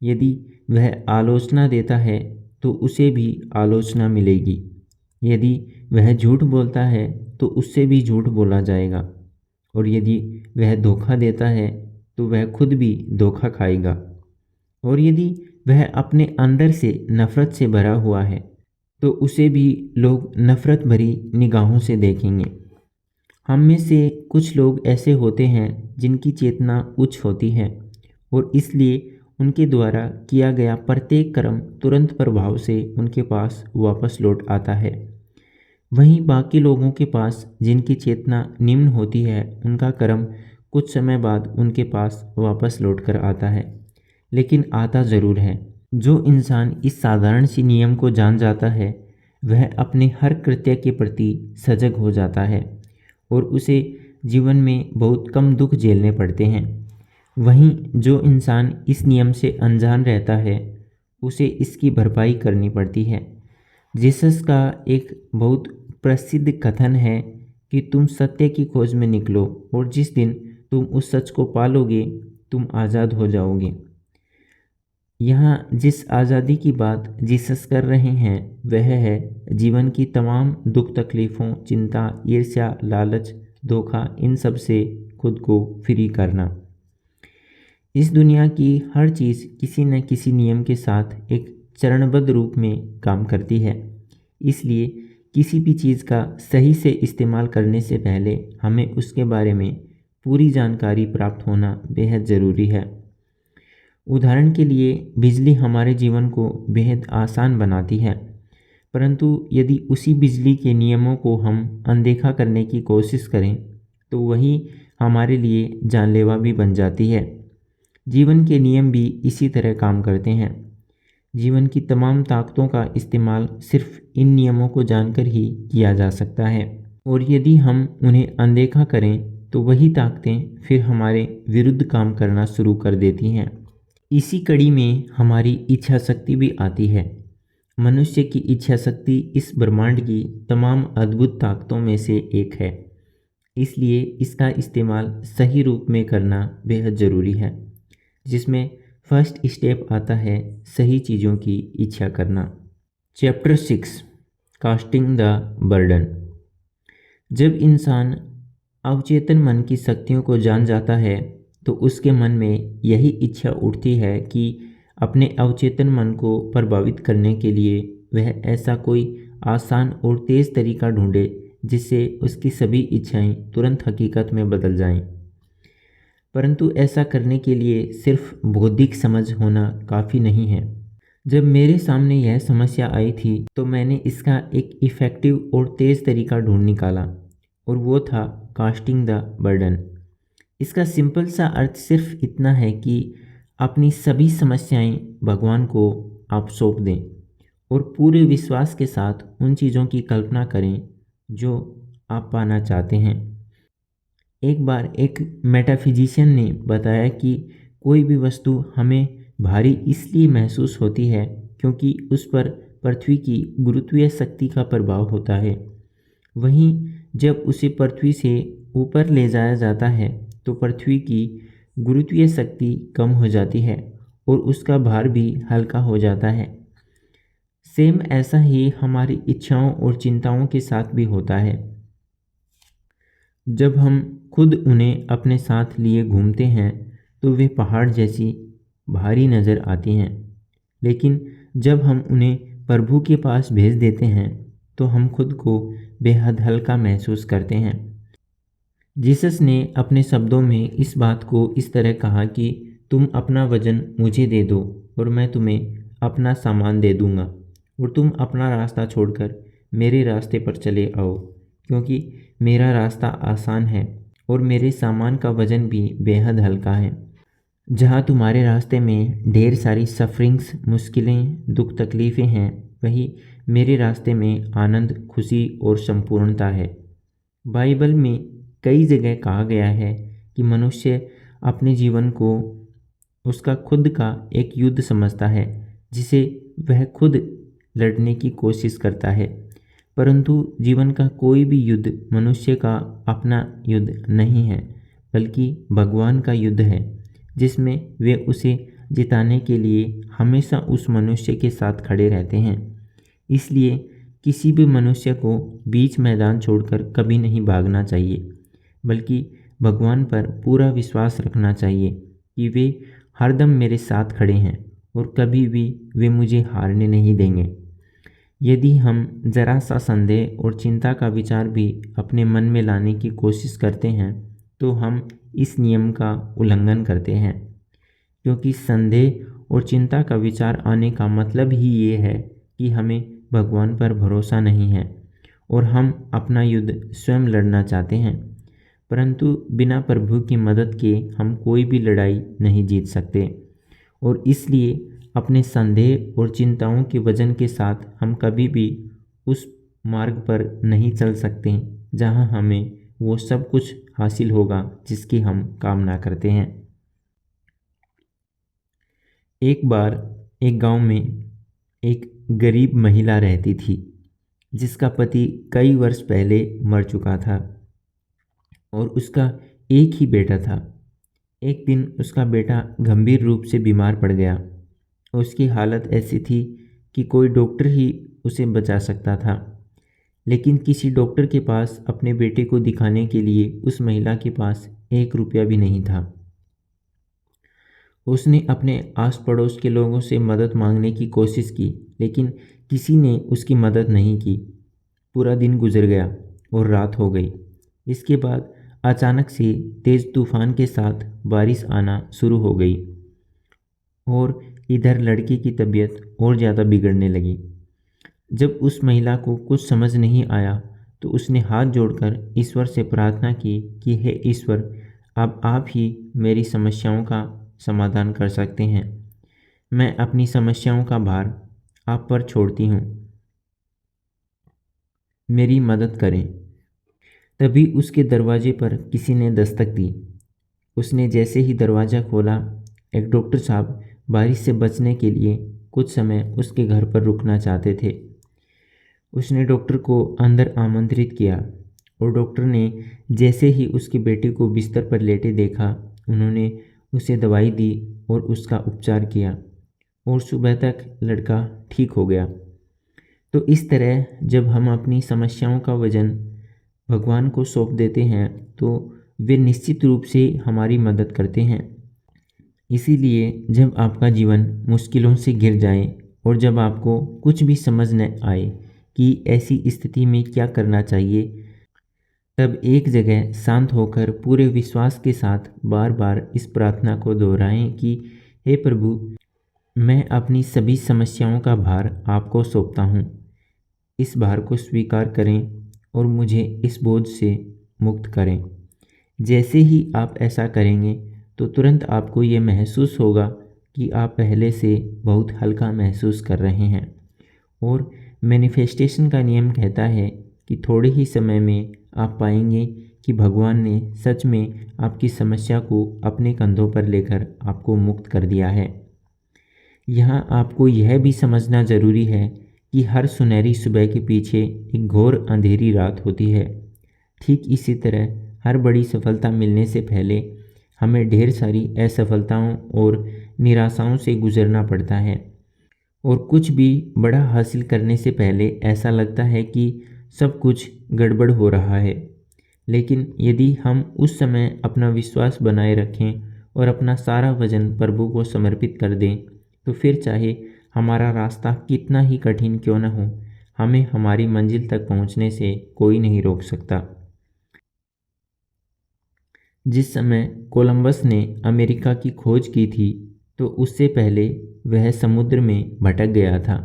यदि वह आलोचना देता है तो उसे भी आलोचना मिलेगी। यदि वह झूठ बोलता है तो उससे भी झूठ बोला जाएगा, और यदि वह धोखा देता है तो वह खुद भी धोखा खाएगा। और यदि वह अपने अंदर से नफ़रत से भरा हुआ है तो उसे भी लोग नफ़रत भरी निगाहों से देखेंगे। हम में से कुछ लोग ऐसे होते हैं जिनकी चेतना उच्च होती है, और इसलिए उनके द्वारा किया गया प्रत्येक कर्म तुरंत प्रभाव से उनके पास वापस लौट आता है। वहीं बाकी लोगों के पास जिनकी चेतना निम्न होती है, उनका कर्म कुछ समय बाद उनके पास वापस लौट कर आता है, लेकिन आता ज़रूर है। जो इंसान इस साधारण सी नियम को जान जाता है, वह अपने हर कृत्य के प्रति सजग हो जाता है और उसे जीवन में बहुत कम दुख झेलने पड़ते हैं। वहीं जो इंसान इस नियम से अनजान रहता है, उसे इसकी भरपाई करनी पड़ती है। जीसस का एक बहुत प्रसिद्ध कथन है कि तुम सत्य की खोज में निकलो, और जिस दिन तुम उस सच को पालोगे तुम आज़ाद हो जाओगे। यहाँ जिस आज़ादी की बात जीसस कर रहे हैं वह है जीवन की तमाम दुख तकलीफ़ों, चिंता, ईर्ष्या, लालच, धोखा, इन सब से खुद को फ्री करना। इस दुनिया की हर चीज़ किसी न किसी नियम के साथ एक चरणबद्ध रूप में काम करती है। इसलिए किसी भी चीज़ का सही से इस्तेमाल करने से पहले हमें उसके बारे में पूरी जानकारी प्राप्त होना बेहद ज़रूरी है। उदाहरण के लिए बिजली हमारे जीवन को बेहद आसान बनाती है, परंतु यदि उसी बिजली के नियमों को हम अनदेखा करने की कोशिश करें तो वही हमारे लिए जानलेवा भी बन जाती है। जीवन के नियम भी इसी तरह काम करते हैं। जीवन की तमाम ताकतों का इस्तेमाल सिर्फ इन नियमों को जानकर ही किया जा सकता है, और यदि हम उन्हें अनदेखा करें तो वही ताकतें फिर हमारे विरुद्ध काम करना शुरू कर देती हैं। इसी कड़ी में हमारी इच्छा शक्ति भी आती है। मनुष्य की इच्छा शक्ति इस ब्रह्मांड की तमाम अद्भुत ताकतों में से एक है, इसलिए इसका इस्तेमाल सही रूप में करना बेहद ज़रूरी है। जिसमें फर्स्ट स्टेप आता है सही चीज़ों की इच्छा करना। Chapter 6, casting the burden. जब इंसान अवचेतन मन की शक्तियों को जान जाता है तो उसके मन में यही इच्छा उठती है कि अपने अवचेतन मन को प्रभावित करने के लिए वह ऐसा कोई आसान और तेज़ तरीका ढूंढे जिससे उसकी सभी इच्छाएं तुरंत हकीकत में बदल जाएं। परंतु ऐसा करने के लिए सिर्फ बौद्धिक समझ होना काफ़ी नहीं है। जब मेरे सामने यह समस्या आई थी तो मैंने इसका एक इफ़ेक्टिव और तेज़ तरीका ढूंढ निकाला और वो था कास्टिंग द बर्डन। इसका सिंपल सा अर्थ सिर्फ इतना है कि अपनी सभी समस्याएं भगवान को आप सौंप दें और पूरे विश्वास के साथ उन चीज़ों की कल्पना करें जो आप पाना चाहते हैं। एक बार एक मेटाफिजिशियन ने बताया कि कोई भी वस्तु हमें भारी इसलिए महसूस होती है क्योंकि उस पर पृथ्वी की गुरुत्वीय शक्ति का प्रभाव होता है। वहीं जब उसे पृथ्वी से ऊपर ले जाया जाता है तो पृथ्वी की गुरुत्वीय शक्ति कम हो जाती है और उसका भार भी हल्का हो जाता है। सेम ऐसा ही हमारी इच्छाओं और चिंताओं के साथ भी होता है। जब हम खुद उन्हें अपने साथ लिए घूमते हैं तो वे पहाड़ जैसी भारी नज़र आती हैं, लेकिन जब हम उन्हें प्रभु के पास भेज देते हैं तो हम खुद को बेहद हल्का महसूस करते हैं। जीसस ने अपने शब्दों में इस बात को इस तरह कहा कि तुम अपना वजन मुझे दे दो और मैं तुम्हें अपना सामान दे दूंगा और तुम अपना रास्ता छोड़कर मेरे रास्ते पर चले आओ, क्योंकि मेरा रास्ता आसान है और मेरे सामान का वजन भी बेहद हल्का है। जहाँ तुम्हारे रास्ते में ढेर सारी सफरिंग्स, मुश्किलें, दुख, तकलीफ़ें हैं, वहीं मेरे रास्ते में आनंद, खुशी और संपूर्णता है। बाइबल में कई जगह कहा गया है कि मनुष्य अपने जीवन को उसका खुद का एक युद्ध समझता है जिसे वह खुद लड़ने की कोशिश करता है, परंतु जीवन का कोई भी युद्ध मनुष्य का अपना युद्ध नहीं है, बल्कि भगवान का युद्ध है जिसमें वे उसे जिताने के लिए हमेशा उस मनुष्य के साथ खड़े रहते हैं। इसलिए किसी भी मनुष्य को बीच मैदान छोड़कर कभी नहीं भागना चाहिए, बल्कि भगवान पर पूरा विश्वास रखना चाहिए कि वे हरदम मेरे साथ खड़े हैं और कभी भी वे मुझे हारने नहीं देंगे। यदि हम ज़रा सा संदेह और चिंता का विचार भी अपने मन में लाने की कोशिश करते हैं तो हम इस नियम का उल्लंघन करते हैं, क्योंकि संदेह और चिंता का विचार आने का मतलब ही ये है कि हमें भगवान पर भरोसा नहीं है और हम अपना युद्ध स्वयं लड़ना चाहते हैं। परंतु बिना प्रभु की मदद के हम कोई भी लड़ाई नहीं जीत सकते और इसलिए अपने संदेह और चिंताओं के वजन के साथ हम कभी भी उस मार्ग पर नहीं चल सकते जहां हमें वो सब कुछ हासिल होगा जिसकी हम कामना करते हैं। एक बार एक गांव में एक गरीब महिला रहती थी जिसका पति कई वर्ष पहले मर चुका था और उसका एक ही बेटा था। एक दिन उसका बेटा गंभीर रूप से बीमार पड़ गया। उसकी हालत ऐसी थी कि कोई डॉक्टर ही उसे बचा सकता था, लेकिन किसी डॉक्टर के पास अपने बेटे को दिखाने के लिए उस महिला के पास 1 रुपया भी नहीं था। उसने अपने आस पड़ोस के लोगों से मदद मांगने की कोशिश की, लेकिन किसी ने उसकी मदद नहीं की। पूरा दिन गुजर गया और रात हो गई। इसके बाद अचानक से तेज़ तूफान के साथ बारिश आना शुरू हो गई और इधर लड़के की तबीयत और ज़्यादा बिगड़ने लगी। जब उस महिला को कुछ समझ नहीं आया तो उसने हाथ जोड़कर ईश्वर से प्रार्थना की कि हे ईश्वर, अब आप ही मेरी समस्याओं का समाधान कर सकते हैं। मैं अपनी समस्याओं का भार आप पर छोड़ती हूँ, मेरी मदद करें। तभी उसके दरवाजे पर किसी ने दस्तक दी। उसने जैसे ही दरवाज़ा खोला, एक डॉक्टर साहब बारिश से बचने के लिए कुछ समय उसके घर पर रुकना चाहते थे। उसने डॉक्टर को अंदर आमंत्रित किया और डॉक्टर ने जैसे ही उसके बेटे को बिस्तर पर लेटे देखा, उन्होंने उसे दवाई दी और उसका उपचार किया और सुबह तक लड़का ठीक हो गया। तो इस तरह जब हम अपनी समस्याओं का वजन भगवान को सौंप देते हैं तो वे निश्चित रूप से हमारी मदद करते हैं। इसीलिए जब आपका जीवन मुश्किलों से घिर जाए और जब आपको कुछ भी समझ न आए कि ऐसी स्थिति में क्या करना चाहिए, तब एक जगह शांत होकर पूरे विश्वास के साथ बार बार इस प्रार्थना को दोहराएं कि हे प्रभु, मैं अपनी सभी समस्याओं का भार आपको सौंपता हूँ। इस भार को स्वीकार करें और मुझे इस बोझ से मुक्त करें। जैसे ही आप ऐसा करेंगे तो तुरंत आपको ये महसूस होगा कि आप पहले से बहुत हल्का महसूस कर रहे हैं। और मैनिफेस्टेशन का नियम कहता है कि थोड़े ही समय में आप पाएंगे कि भगवान ने सच में आपकी समस्या को अपने कंधों पर लेकर आपको मुक्त कर दिया है। यहाँ आपको यह भी समझना ज़रूरी है कि हर सुनहरी सुबह के पीछे एक घोर अंधेरी रात होती है। ठीक इसी तरह हर बड़ी सफलता मिलने से पहले हमें ढेर सारी असफलताओं और निराशाओं से गुजरना पड़ता है। और कुछ भी बड़ा हासिल करने से पहले ऐसा लगता है कि सब कुछ गड़बड़ हो रहा है। लेकिन यदि हम उस समय अपना विश्वास बनाए रखें और अपना सारा वजन प्रभु को समर्पित कर दें, तो फिर चाहे हमारा रास्ता कितना ही कठिन क्यों न हो, हमें हमारी मंजिल तक पहुंचने से कोई नहीं रोक सकता। जिस समय कोलंबस ने अमेरिका की खोज की थी तो उससे पहले वह समुद्र में भटक गया था।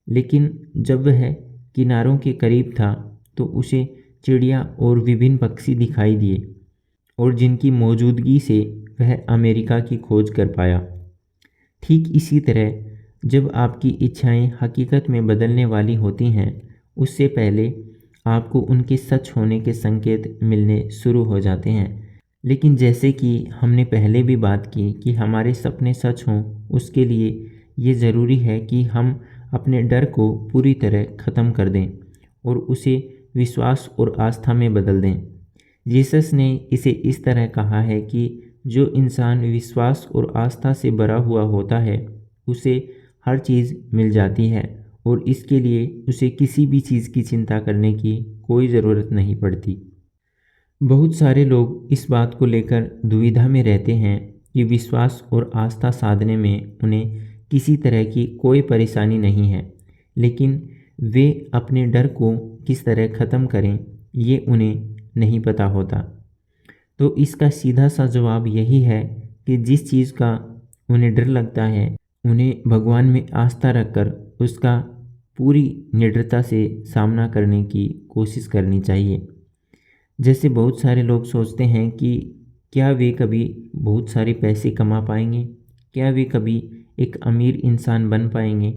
लेकिन जब वह किनारों के करीब था तो उसे चिड़िया और विभिन्न पक्षी दिखाई दिए और जिनकी मौजूदगी से वह अमेरिका की खोज कर पाया। ठीक इसी तरह जब आपकी इच्छाएं हकीकत में बदलने वाली होती हैं, उससे पहले आपको उनके सच होने के संकेत मिलने शुरू हो जाते हैं। लेकिन जैसे कि हमने पहले भी बात की कि हमारे सपने सच हों, उसके लिए ये ज़रूरी है कि हम अपने डर को पूरी तरह ख़त्म कर दें और उसे विश्वास और आस्था में बदल दें। जीसस ने इसे इस तरह कहा है कि जो इंसान विश्वास और आस्था से भरा हुआ होता है उसे हर चीज़ मिल जाती है और इसके लिए उसे किसी भी चीज़ की चिंता करने की कोई ज़रूरत नहीं पड़ती। बहुत सारे लोग इस बात को लेकर दुविधा में रहते हैं कि विश्वास और आस्था साधने में उन्हें किसी तरह की कोई परेशानी नहीं है, लेकिन वे अपने डर को किस तरह ख़त्म करें ये उन्हें नहीं पता होता। तो इसका सीधा सा जवाब यही है कि जिस चीज़ का उन्हें डर लगता है उन्हें भगवान में आस्था रखकर उसका पूरी निडरता से सामना करने की कोशिश करनी चाहिए। जैसे बहुत सारे लोग सोचते हैं कि क्या वे कभी बहुत सारे पैसे कमा पाएंगे, क्या वे कभी एक अमीर इंसान बन पाएंगे।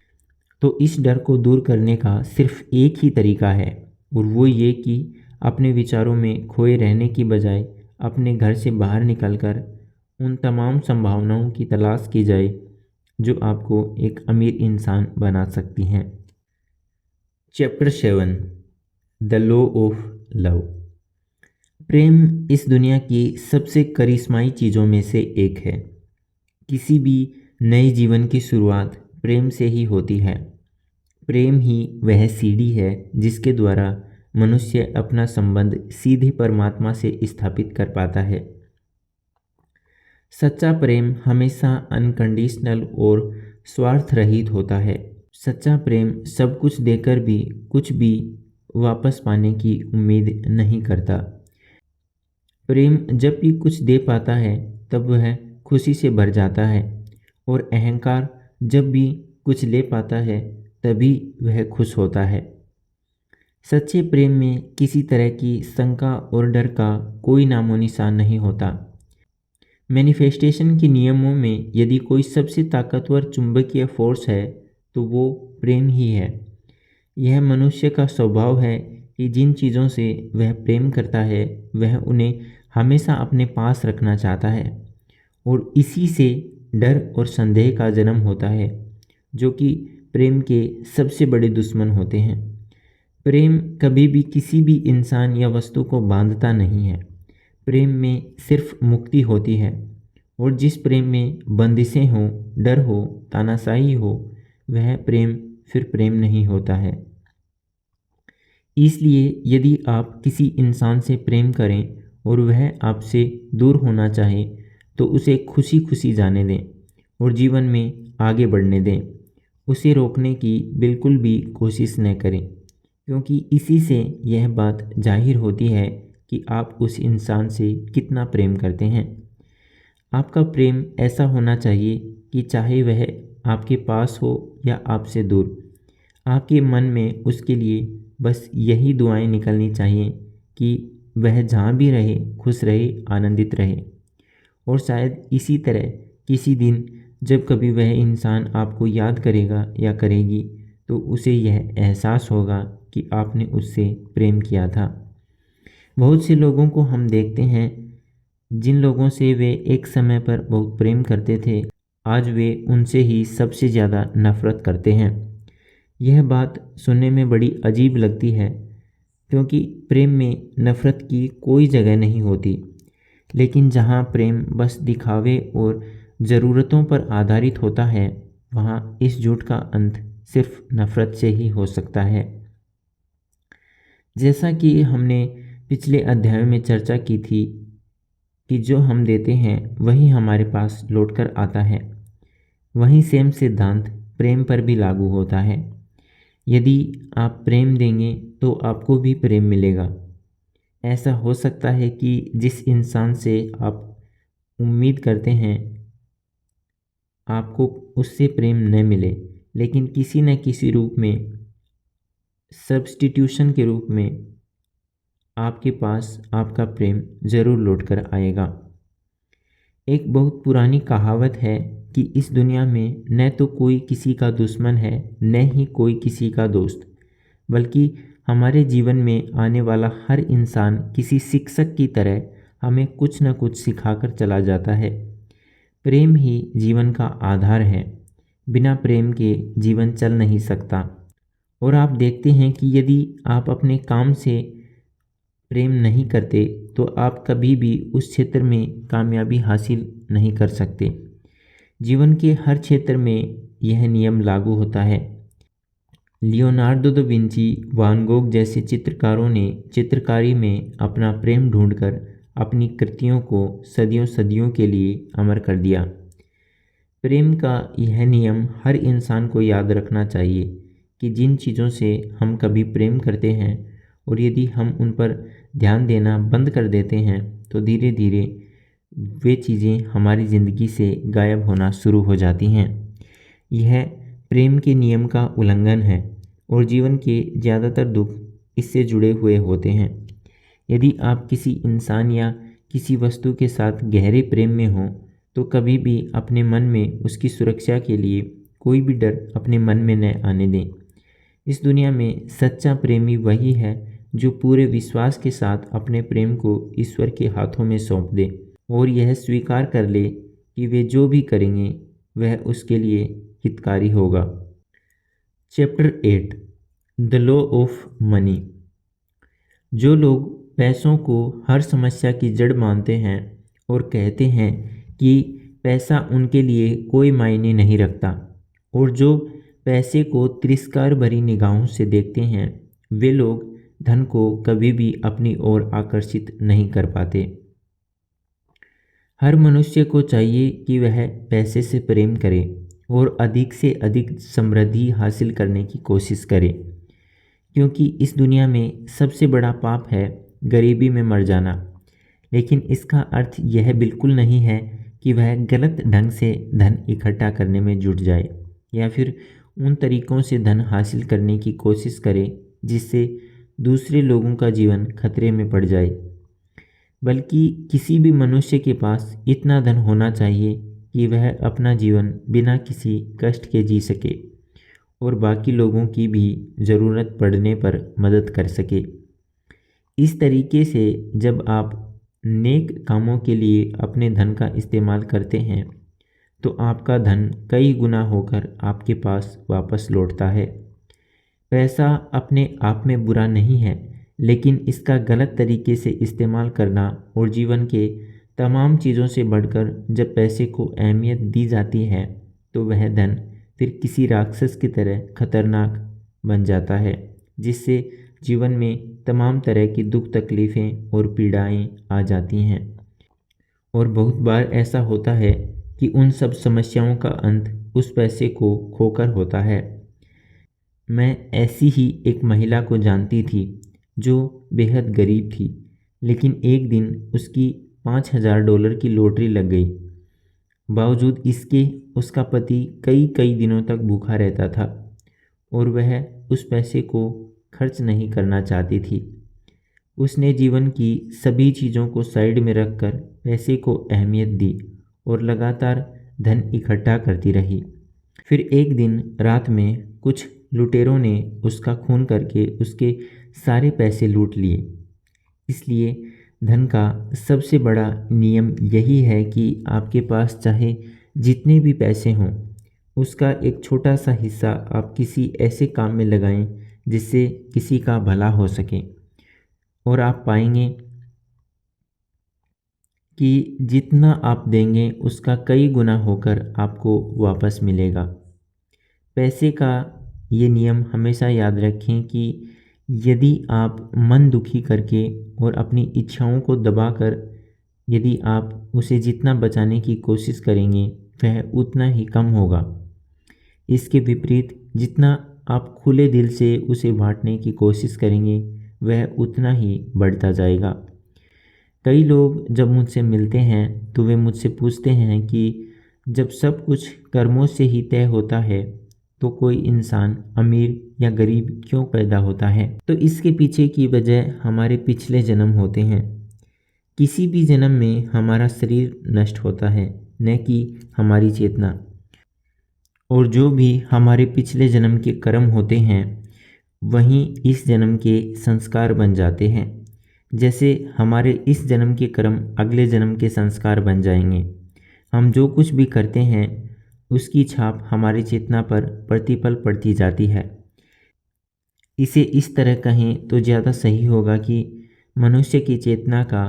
तो इस डर को दूर करने का सिर्फ एक ही तरीका है और वो ये कि अपने विचारों में खोए रहने की बजाय अपने घर से बाहर निकलकर उन तमाम संभावनाओं की तलाश की जाए जो आपको एक अमीर इंसान बना सकती हैं। Chapter 7 the law of love. प्रेम इस दुनिया की सबसे करिश्माई चीज़ों में से एक है। किसी भी नए जीवन की शुरुआत प्रेम से ही होती है। प्रेम ही वह सीढ़ी है जिसके द्वारा मनुष्य अपना संबंध सीधे परमात्मा से स्थापित कर पाता है। सच्चा प्रेम हमेशा अनकंडीशनल और स्वार्थ रहित होता है। सच्चा प्रेम सब कुछ देकर भी कुछ भी वापस पाने की उम्मीद नहीं करता। प्रेम जब भी कुछ दे पाता है तब वह खुशी से भर जाता है और अहंकार जब भी कुछ ले पाता है तभी वह खुश होता है। सच्चे प्रेम में किसी तरह की शंका और डर का कोई नामो निशान नहीं होता। मैनिफेस्टेशन के नियमों में यदि कोई सबसे ताकतवर चुंबकीय फोर्स है तो वो प्रेम ही है। यह मनुष्य का स्वभाव है कि जिन चीज़ों से वह प्रेम करता है वह उन्हें हमेशा अपने पास रखना चाहता है और इसी से डर और संदेह का जन्म होता है जो कि प्रेम के सबसे बड़े दुश्मन होते हैं। प्रेम कभी भी किसी भी इंसान या वस्तु को बांधता नहीं है। प्रेम में सिर्फ मुक्ति होती है और जिस प्रेम में बंदिशें हों, डर हो, तानाशाही हो, वह प्रेम फिर प्रेम नहीं होता है। इसलिए यदि आप किसी इंसान से प्रेम करें और वह आपसे दूर होना चाहे तो उसे खुशी खुशी जाने दें और जीवन में आगे बढ़ने दें। उसे रोकने की बिल्कुल भी कोशिश न करें, क्योंकि इसी से यह बात जाहिर होती है कि आप उस इंसान से कितना प्रेम करते हैं। आपका प्रेम ऐसा होना चाहिए कि चाहे वह आपके पास हो या आपसे दूर, आपके मन में उसके लिए बस यही दुआएं निकलनी चाहिए कि वह जहाँ भी रहे खुश रहे, आनंदित रहे। और शायद इसी तरह किसी दिन जब कभी वह इंसान आपको याद करेगा या करेगी तो उसे यह एहसास होगा कि आपने उससे प्रेम किया था। बहुत से लोगों को हम देखते हैं जिन लोगों से वे एक समय पर बहुत प्रेम करते थे, आज वे उनसे ही सबसे ज़्यादा नफरत करते हैं। यह बात सुनने में बड़ी अजीब लगती है, क्योंकि प्रेम में नफरत की कोई जगह नहीं होती। लेकिन जहाँ प्रेम बस दिखावे और ज़रूरतों पर आधारित होता है, वहाँ इस झूठ का अंत सिर्फ नफरत से ही हो सकता है। जैसा कि हमने पिछले अध्याय में चर्चा की थी कि जो हम देते हैं वही हमारे पास लौटकर आता है, वही सेम सिद्धांत प्रेम पर भी लागू होता है। यदि आप प्रेम देंगे तो आपको भी प्रेम मिलेगा। ऐसा हो सकता है कि जिस इंसान से आप उम्मीद करते हैं आपको उससे प्रेम न मिले, लेकिन किसी न किसी रूप में, सब्स्टिट्यूशन के रूप में आपके पास आपका प्रेम ज़रूर लौट कर आएगा। एक बहुत पुरानी कहावत है कि इस दुनिया में न तो कोई किसी का दुश्मन है, न ही कोई किसी का दोस्त, बल्कि हमारे जीवन में आने वाला हर इंसान किसी शिक्षक की तरह हमें कुछ न कुछ सिखाकर चला जाता है। प्रेम ही जीवन का आधार है। बिना प्रेम के जीवन चल नहीं सकता। और आप देखते हैं कि यदि आप अपने काम से प्रेम नहीं करते तो आप कभी भी उस क्षेत्र में कामयाबी हासिल नहीं कर सकते। जीवन के हर क्षेत्र में यह नियम लागू होता है। लियोनार्डो दा विंची, वान गोग जैसे चित्रकारों ने चित्रकारी में अपना प्रेम ढूंढकर अपनी कृतियों को सदियों सदियों के लिए अमर कर दिया। प्रेम का यह नियम हर इंसान को याद रखना चाहिए कि जिन चीज़ों से हम कभी प्रेम करते हैं और यदि हम उन पर ध्यान देना बंद कर देते हैं तो धीरे धीरे वे चीज़ें हमारी ज़िंदगी से गायब होना शुरू हो जाती हैं। यह प्रेम के नियम का उल्लंघन है और जीवन के ज़्यादातर दुख इससे जुड़े हुए होते हैं। यदि आप किसी इंसान या किसी वस्तु के साथ गहरे प्रेम में हों तो कभी भी अपने मन में उसकी सुरक्षा के लिए कोई भी डर अपने मन में न आने दें। इस दुनिया में सच्चा प्रेमी वही है जो पूरे विश्वास के साथ अपने प्रेम को ईश्वर के हाथों में सौंप दे और यह स्वीकार कर ले कि वे जो भी करेंगे वह उसके लिए हितकारी होगा। Chapter 8, the law of money. जो लोग पैसों को हर समस्या की जड़ मानते हैं और कहते हैं कि पैसा उनके लिए कोई मायने नहीं रखता, और जो पैसे को तिरस्कार भरी निगाहों से देखते हैं, वे लोग धन को कभी भी अपनी ओर आकर्षित नहीं कर पाते। हर मनुष्य को चाहिए कि वह पैसे से प्रेम करे और अधिक से अधिक समृद्धि हासिल करने की कोशिश करे, क्योंकि इस दुनिया में सबसे बड़ा पाप है गरीबी में मर जाना। लेकिन इसका अर्थ यह बिल्कुल नहीं है कि वह गलत ढंग से धन इकट्ठा करने में जुट जाए या फिर उन तरीकों से धन हासिल करने की कोशिश करे जिससे दूसरे लोगों का जीवन खतरे में पड़ जाए। बल्कि किसी भी मनुष्य के पास इतना धन होना चाहिए कि वह अपना जीवन बिना किसी कष्ट के जी सके और बाकी लोगों की भी ज़रूरत पड़ने पर मदद कर सके। इस तरीके से जब आप नेक कामों के लिए अपने धन का इस्तेमाल करते हैं तो आपका धन कई गुना होकर आपके पास वापस लौटता है। पैसा अपने आप में बुरा नहीं है, लेकिन इसका गलत तरीके से इस्तेमाल करना और जीवन के तमाम चीज़ों से बढ़कर जब पैसे को अहमियत दी जाती है तो वह धन फिर किसी राक्षस की तरह खतरनाक बन जाता है, जिससे जीवन में तमाम तरह की दुख तकलीफ़ें और पीड़ाएं आ जाती हैं। और बहुत बार ऐसा होता है कि उन सब समस्याओं का अंत उस पैसे को खोकर होता है। मैं ऐसी ही एक महिला को जानती थी जो बेहद गरीब थी, लेकिन एक दिन उसकी $5000 की लॉटरी लग गई। बावजूद इसके उसका पति कई कई दिनों तक भूखा रहता था और वह उस पैसे को खर्च नहीं करना चाहती थी। उसने जीवन की सभी चीज़ों को साइड में रखकर पैसे को अहमियत दी और लगातार धन इकट्ठा करती रही। फिर एक दिन रात में कुछ लुटेरों ने उसका खून करके उसके सारे पैसे लूट लिए। इसलिए धन का सबसे बड़ा नियम यही है कि आपके पास चाहे जितने भी पैसे हों, उसका एक छोटा सा हिस्सा आप किसी ऐसे काम में लगाएं जिससे किसी का भला हो सके, और आप पाएंगे कि जितना आप देंगे उसका कई गुना होकर आपको वापस मिलेगा। पैसे का ये नियम हमेशा याद रखें कि यदि आप मन दुखी करके और अपनी इच्छाओं को दबाकर यदि आप उसे जितना बचाने की कोशिश करेंगे वह उतना ही कम होगा। इसके विपरीत जितना आप खुले दिल से उसे बांटने की कोशिश करेंगे वह उतना ही बढ़ता जाएगा। कई लोग जब मुझसे मिलते हैं तो वे मुझसे पूछते हैं कि जब सब कुछ कर्मों से ही तय होता है तो कोई इंसान अमीर या गरीब क्यों पैदा होता है। तो इसके पीछे की वजह हमारे पिछले जन्म होते हैं। किसी भी जन्म में हमारा शरीर नष्ट होता है, न कि हमारी चेतना। और जो भी हमारे पिछले जन्म के कर्म होते हैं वहीं इस जन्म के संस्कार बन जाते हैं। जैसे हमारे इस जन्म के कर्म अगले जन्म के संस्कार बन जाएंगे। हम जो कुछ भी करते हैं उसकी छाप हमारी चेतना पर प्रतिपल पड़ती जाती है। इसे इस तरह कहें तो ज़्यादा सही होगा कि मनुष्य की चेतना का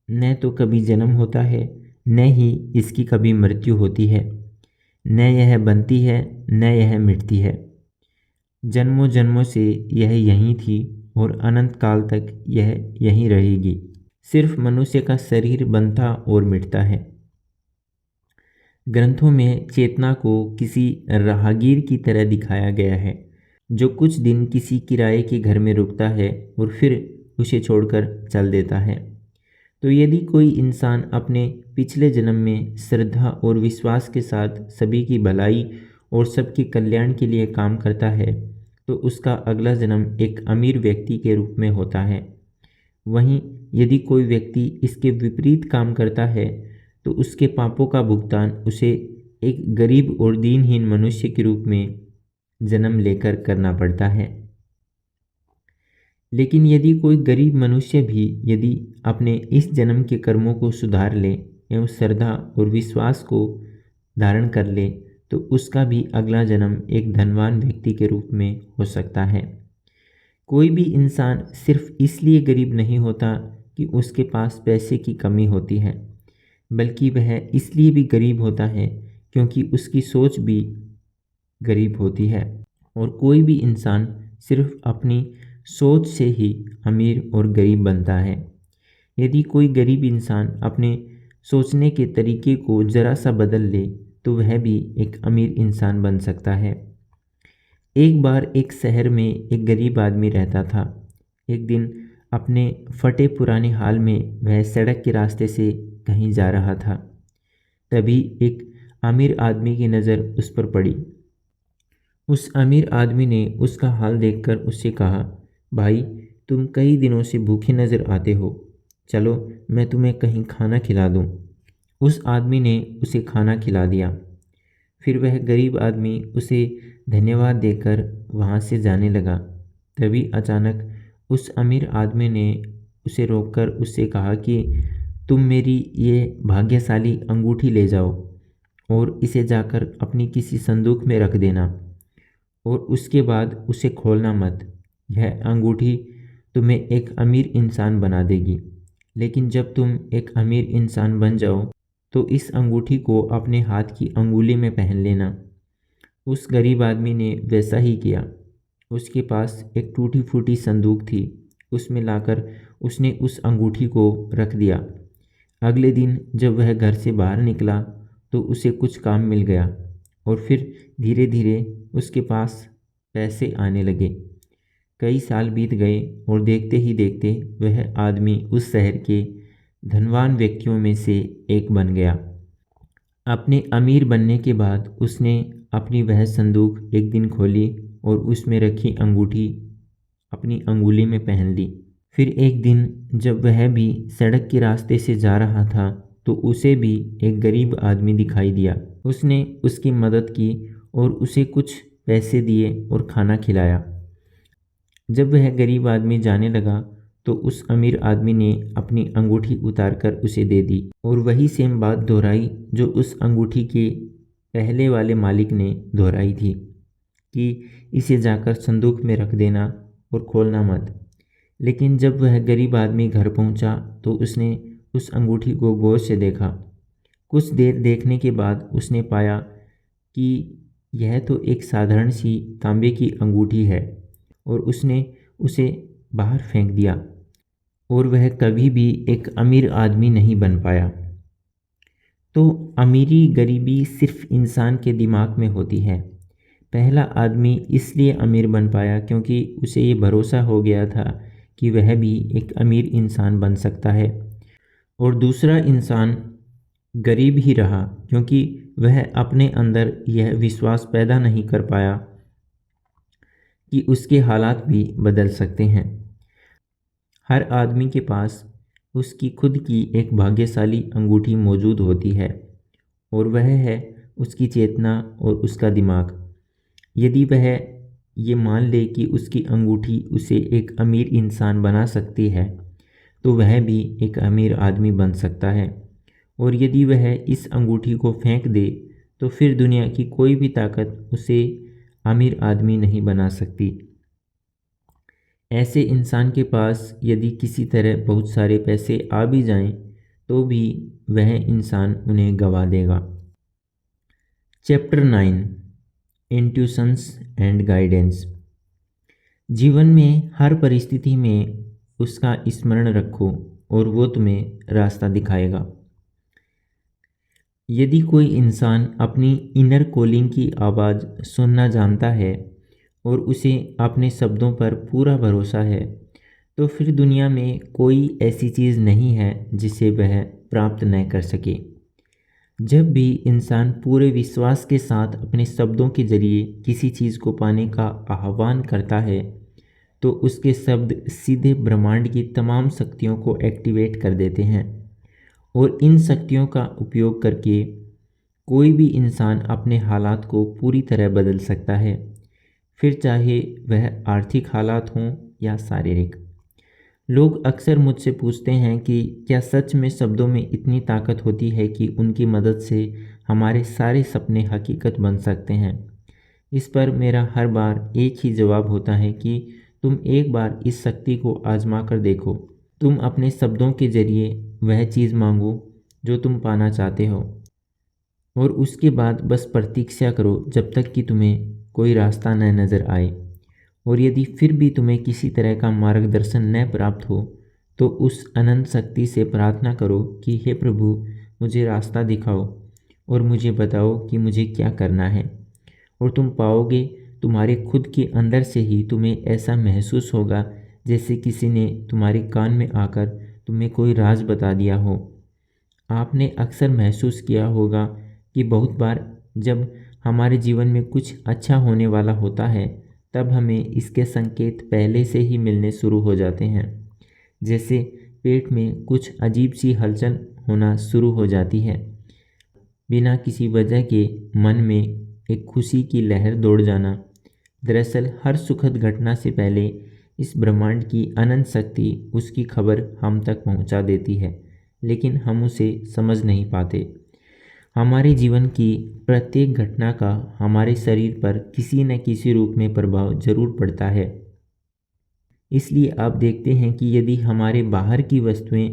न तो कभी जन्म होता है, न ही इसकी कभी मृत्यु होती है। न यह बनती है, न यह मिटती है। जन्मों जन्मों से यह यहीं थी और अनंत काल तक यह यहीं रहेगी। सिर्फ मनुष्य का शरीर बनता और मिटता है। ग्रंथों में चेतना को किसी राहगीर की तरह दिखाया गया है जो कुछ दिन किसी किराए के घर में रुकता है और फिर उसे छोड़कर चल देता है। तो यदि कोई इंसान अपने पिछले जन्म में श्रद्धा और विश्वास के साथ सभी की भलाई और सबके कल्याण के लिए काम करता है तो उसका अगला जन्म एक अमीर व्यक्ति के रूप में होता है। वहीं यदि कोई व्यक्ति इसके विपरीत काम करता है तो उसके पापों का भुगतान उसे एक गरीब और दीनहीन मनुष्य के रूप में जन्म लेकर करना पड़ता है। लेकिन यदि कोई गरीब मनुष्य भी यदि अपने इस जन्म के कर्मों को सुधार ले एवं श्रद्धा और विश्वास को धारण कर ले तो उसका भी अगला जन्म एक धनवान व्यक्ति के रूप में हो सकता है। कोई भी इंसान सिर्फ इसलिए गरीब नहीं होता कि उसके पास पैसे की कमी होती है, बल्कि वह इसलिए भी गरीब होता है क्योंकि उसकी सोच भी गरीब होती है। और कोई भी इंसान सिर्फ अपनी सोच से ही अमीर और गरीब बनता है। यदि कोई गरीब इंसान अपने सोचने के तरीके को ज़रा सा बदल ले तो वह भी एक अमीर इंसान बन सकता है। एक बार एक शहर में एक गरीब आदमी रहता था। एक दिन अपने फटे पुराने हाल में वह सड़क के रास्ते से कहीं जा रहा था। तभी एक अमीर आदमी की नज़र उस पर पड़ी। उस अमीर आदमी ने उसका हाल देखकर उससे कहा, भाई तुम कई दिनों से भूखे नज़र आते हो, चलो मैं तुम्हें कहीं खाना खिला दूँ। उस आदमी ने उसे खाना खिला दिया। फिर वह गरीब आदमी उसे धन्यवाद देकर वहाँ से जाने लगा। तभी अचानक उस अमीर आदमी ने उसे रोककर उससे कहा कि तुम मेरी ये भाग्यशाली अंगूठी ले जाओ और इसे जाकर अपनी किसी संदूक में रख देना और उसके बाद उसे खोलना मत। यह अंगूठी तुम्हें एक अमीर इंसान बना देगी, लेकिन जब तुम एक अमीर इंसान बन जाओ तो इस अंगूठी को अपने हाथ की अंगुली में पहन लेना। उस गरीब आदमी ने वैसा ही किया। उसके पास एक टूटी फूटी संदूक थी, उसमें लाकर उसने उस अंगूठी को रख दिया। अगले दिन जब वह घर से बाहर निकला तो उसे कुछ काम मिल गया और फिर धीरे धीरे उसके पास पैसे आने लगे। कई साल बीत गए और देखते ही देखते वह आदमी उस शहर के धनवान व्यक्तियों में से एक बन गया। अपने अमीर बनने के बाद उसने अपनी वह संदूक एक दिन खोली और उसमें रखी अंगूठी अपनी अंगुली में पहन ली। फिर एक दिन जब वह भी सड़क के रास्ते से जा रहा था तो उसे भी एक गरीब आदमी दिखाई दिया। उसने उसकी मदद की और उसे कुछ पैसे दिए और खाना खिलाया। जब वह गरीब आदमी जाने लगा तो उस अमीर आदमी ने अपनी अंगूठी उतारकर उसे दे दी और वही सेम बात दोहराई जो उस अंगूठी के पहले वाले मालिक ने दोहराई थी कि इसे जाकर संदूक में रख देना और खोलना मत। लेकिन जब वह गरीब आदमी घर पहुंचा तो उसने उस अंगूठी को गौर से देखा। कुछ देर देखने के बाद उसने पाया कि यह तो एक साधारण सी तांबे की अंगूठी है और उसने उसे बाहर फेंक दिया और वह कभी भी एक अमीर आदमी नहीं बन पाया। तो अमीरी गरीबी सिर्फ इंसान के दिमाग में होती है। पहला आदमी इसलिए अमीर बन पाया क्योंकि उसे ये भरोसा हो गया था कि वह भी एक अमीर इंसान बन सकता है, और दूसरा इंसान गरीब ही रहा क्योंकि वह अपने अंदर यह विश्वास पैदा नहीं कर पाया कि उसके हालात भी बदल सकते हैं। हर आदमी के पास उसकी खुद की एक भाग्यशाली अंगूठी मौजूद होती है और वह है उसकी चेतना और उसका दिमाग। यदि वह ये मान ले कि उसकी अंगूठी उसे एक अमीर इंसान बना सकती है तो वह भी एक अमीर आदमी बन सकता है, और यदि वह इस अंगूठी को फेंक दे तो फिर दुनिया की कोई भी ताकत उसे अमीर आदमी नहीं बना सकती। ऐसे इंसान के पास यदि किसी तरह बहुत सारे पैसे आ भी जाएं तो भी वह इंसान उन्हें गंवा देगा। Chapter 9, intuitions and guidance. जीवन में हर परिस्थिति में उसका स्मरण रखो और वो तुम्हें रास्ता दिखाएगा। यदि कोई इंसान अपनी इनर कॉलिंग की आवाज़ सुनना जानता है और उसे अपने शब्दों पर पूरा भरोसा है तो फिर दुनिया में कोई ऐसी चीज़ नहीं है जिसे वह प्राप्त न कर सके। जब भी इंसान पूरे विश्वास के साथ अपने शब्दों के जरिए किसी चीज़ को पाने का आह्वान करता है तो उसके शब्द सीधे ब्रह्मांड की तमाम शक्तियों को एक्टिवेट कर देते हैं, और इन शक्तियों का उपयोग करके कोई भी इंसान अपने हालात को पूरी तरह बदल सकता है, फिर चाहे वह आर्थिक हालात हों या शारीरिक। लोग अक्सर मुझसे पूछते हैं कि क्या सच में शब्दों में इतनी ताकत होती है कि उनकी मदद से हमारे सारे सपने हकीकत बन सकते हैं। इस पर मेरा हर बार एक ही जवाब होता है कि तुम एक बार इस शक्ति को आजमा कर देखो। तुम अपने शब्दों के जरिए वह चीज़ मांगो जो तुम पाना चाहते हो और उसके बाद बस प्रतीक्षा करो जब तक कि तुम्हें कोई रास्ता न नज़र आए, और यदि फिर भी तुम्हें किसी तरह का मार्गदर्शन न प्राप्त हो तो उस अनंत शक्ति से प्रार्थना करो कि हे प्रभु, मुझे रास्ता दिखाओ और मुझे बताओ कि मुझे क्या करना है, और तुम पाओगे तुम्हारे खुद के अंदर से ही तुम्हें ऐसा महसूस होगा जैसे किसी ने तुम्हारे कान में आकर तुम्हें कोई राज बता दिया हो। आपने अक्सर महसूस किया होगा कि बहुत बार जब हमारे जीवन में कुछ अच्छा होने वाला होता है तब हमें इसके संकेत पहले से ही मिलने शुरू हो जाते हैं। जैसे पेट में कुछ अजीब सी हलचल होना शुरू हो जाती है, बिना किसी वजह के मन में एक खुशी की लहर दौड़ जाना। दरअसल हर सुखद घटना से पहले इस ब्रह्मांड की अनंत शक्ति उसकी खबर हम तक पहुंचा देती है, लेकिन हम उसे समझ नहीं पाते। हमारे जीवन की प्रत्येक घटना का हमारे शरीर पर किसी न किसी रूप में प्रभाव जरूर पड़ता है। इसलिए आप देखते हैं कि यदि हमारे बाहर की वस्तुएं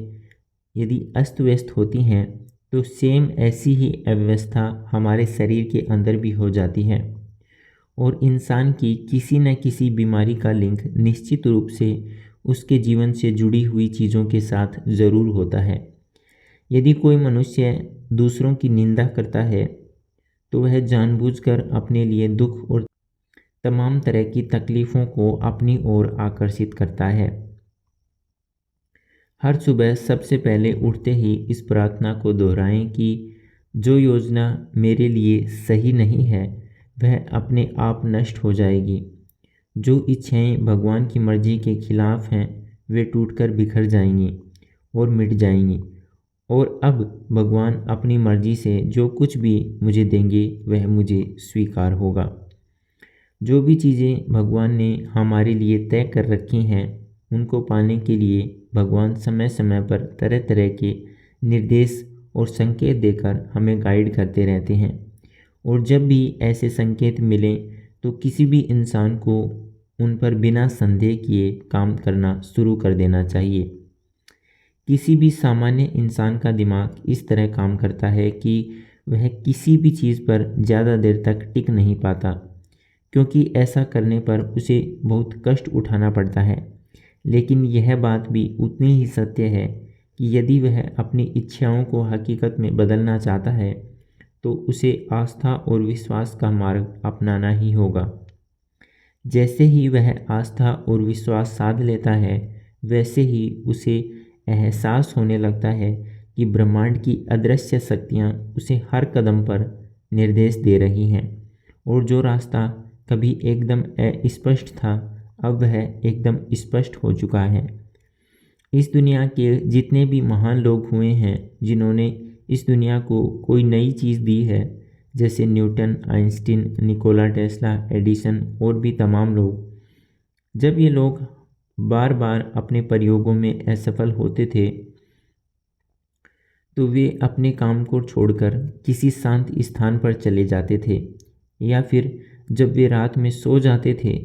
यदि अस्त व्यस्त होती हैं तो सेम ऐसी ही अव्यवस्था हमारे शरीर के अंदर भी हो जाती है और इंसान की किसी न किसी बीमारी का लिंक निश्चित रूप से उसके जीवन से जुड़ी हुई चीज़ों के साथ ज़रूर होता है। यदि कोई मनुष्य दूसरों की निंदा करता है तो वह जानबूझकर अपने लिए दुख और तमाम तरह की तकलीफ़ों को अपनी ओर आकर्षित करता है। हर सुबह सबसे पहले उठते ही इस प्रार्थना को दोहराएं कि जो योजना मेरे लिए सही नहीं है वह अपने आप नष्ट हो जाएगी। जो इच्छाएं भगवान की मर्जी के खिलाफ हैं वे टूटकर बिखर जाएंगी और मिट जाएंगी और अब भगवान अपनी मर्जी से जो कुछ भी मुझे देंगे वह मुझे स्वीकार होगा। जो भी चीज़ें भगवान ने हमारे लिए तय कर रखी हैं उनको पाने के लिए भगवान समय समय पर तरह तरह के निर्देश और संकेत देकर हमें गाइड करते रहते हैं और जब भी ऐसे संकेत मिलें तो किसी भी इंसान को उन पर बिना संदेह किए काम करना शुरू कर देना चाहिए। किसी भी सामान्य इंसान का दिमाग इस तरह काम करता है कि वह किसी भी चीज़ पर ज़्यादा देर तक टिक नहीं पाता क्योंकि ऐसा करने पर उसे बहुत कष्ट उठाना पड़ता है। लेकिन यह बात भी उतनी ही सत्य है कि यदि वह अपनी इच्छाओं को हकीकत में बदलना चाहता है तो उसे आस्था और विश्वास का मार्ग अपनाना ही होगा। जैसे ही वह आस्था और विश्वास साध लेता है वैसे ही उसे एहसास होने लगता है कि ब्रह्मांड की अदृश्य शक्तियाँ उसे हर कदम पर निर्देश दे रही हैं और जो रास्ता कभी एकदम अस्पष्ट था अब वह एकदम स्पष्ट हो चुका है। इस दुनिया के जितने भी महान लोग हुए हैं जिन्होंने इस दुनिया को कोई नई चीज़ दी है जैसे Newton, Einstein, Nikola Tesla, Edison और भी तमाम लोग, जब ये लोग बार बार अपने प्रयोगों में असफल होते थे तो वे अपने काम को छोड़कर किसी शांत स्थान पर चले जाते थे या फिर जब वे रात में सो जाते थे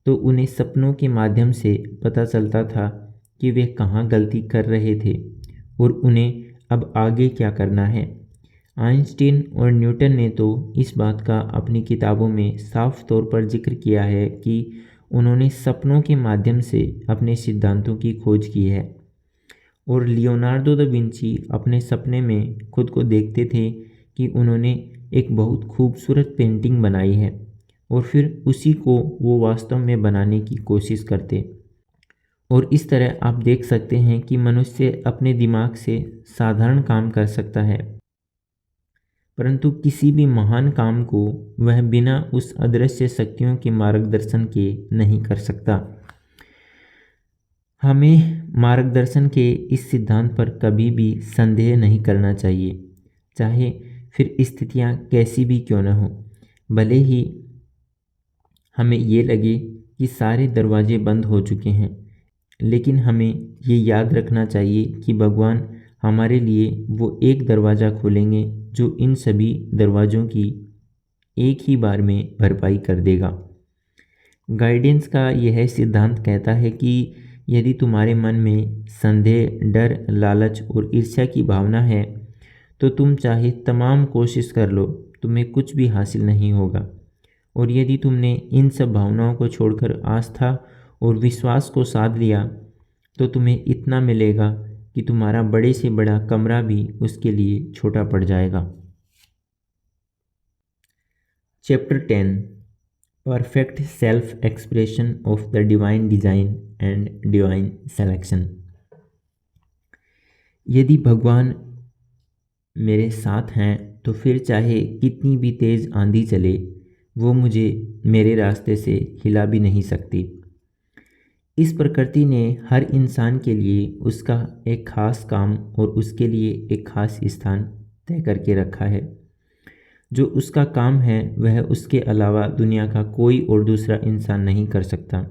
तो उन्हें सपनों के माध्यम से पता चलता था कि वे कहाँ गलती कर रहे थे और उन्हें अब आगे क्या करना है। आइंस्टीन और न्यूटन ने तो इस बात का अपनी किताबों में साफ तौर पर जिक्र किया है कि उन्होंने सपनों के माध्यम से अपने सिद्धांतों की खोज की है और लियोनार्डो दा विंची अपने सपने में खुद को देखते थे कि उन्होंने एक बहुत खूबसूरत पेंटिंग बनाई है और फिर उसी को वो वास्तव में बनाने की कोशिश करते। और इस तरह आप देख सकते हैं कि मनुष्य अपने दिमाग से साधारण काम कर सकता है परंतु किसी भी महान काम को वह बिना उस अदृश्य शक्तियों के मार्गदर्शन के नहीं कर सकता। हमें मार्गदर्शन के इस सिद्धांत पर कभी भी संदेह नहीं करना चाहिए, चाहे फिर स्थितियां कैसी भी क्यों न हो। भले ही हमें ये लगे कि सारे दरवाजे बंद हो चुके हैं, लेकिन हमें ये याद रखना चाहिए कि भगवान हमारे लिए वो एक दरवाज़ा खोलेंगे जो इन सभी दरवाज़ों की एक ही बार में भरपाई कर देगा। गाइडेंस का यह सिद्धांत कहता है कि यदि तुम्हारे मन में संदेह, डर, लालच और ईर्ष्या की भावना है तो तुम चाहे तमाम कोशिश कर लो, तुम्हें कुछ भी हासिल नहीं होगा। और यदि तुमने इन सब भावनाओं को छोड़कर आस्था और विश्वास को साध लिया तो तुम्हें इतना मिलेगा कि तुम्हारा बड़े से बड़ा कमरा भी उसके लिए छोटा पड़ जाएगा। Chapter 10 perfect self expression of the divine design and divine selection. यदि भगवान मेरे साथ हैं तो फिर चाहे कितनी भी तेज़ आंधी चले वो मुझे मेरे रास्ते से हिला भी नहीं सकती। इस प्रकृति ने हर इंसान के लिए उसका एक खास काम और उसके लिए एक खास स्थान तय करके रखा है। जो उसका काम है वह उसके अलावा दुनिया का कोई और दूसरा इंसान नहीं कर सकता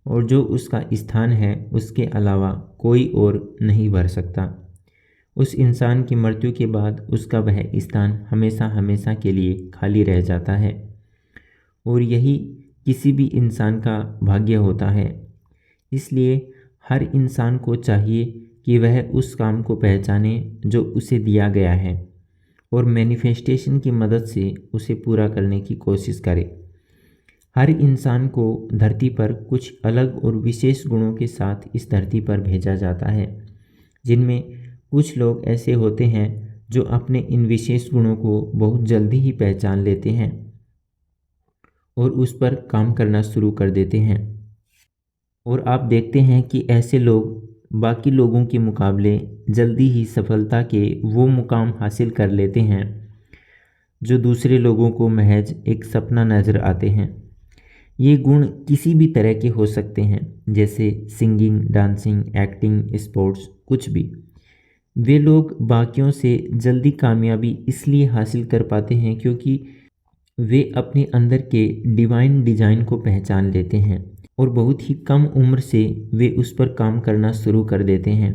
और जो उसका स्थान है उसके अलावा कोई और नहीं भर सकता। उस इंसान की मृत्यु के बाद उसका वह स्थान हमेशा हमेशा के लिए खाली रह जाता है और यही किसी भी इंसान का भाग्य होता है। इसलिए हर इंसान को चाहिए कि वह उस काम को पहचाने जो उसे दिया गया है और मैनिफेस्टेशन की मदद से उसे पूरा करने की कोशिश करे। हर इंसान को धरती पर कुछ अलग और विशेष गुणों के साथ इस धरती पर भेजा जाता है, जिनमें कुछ लोग ऐसे होते हैं जो अपने इन विशेष गुणों को बहुत जल्दी ही पहचान लेते हैं और उस पर काम करना शुरू कर देते हैं। और आप देखते हैं कि ऐसे लोग बाकी लोगों के मुकाबले जल्दी ही सफलता के वो मुकाम हासिल कर लेते हैं जो दूसरे लोगों को महज एक सपना नज़र आते हैं। ये गुण किसी भी तरह के हो सकते हैं, जैसे सिंगिंग, डांसिंग, एक्टिंग, स्पोर्ट्स, कुछ भी। वे लोग बाकियों से जल्दी कामयाबी इसलिए हासिल कर पाते हैं क्योंकि वे अपने अंदर के डिवाइन डिज़ाइन को पहचान लेते हैं और बहुत ही कम उम्र से वे उस पर काम करना शुरू कर देते हैं।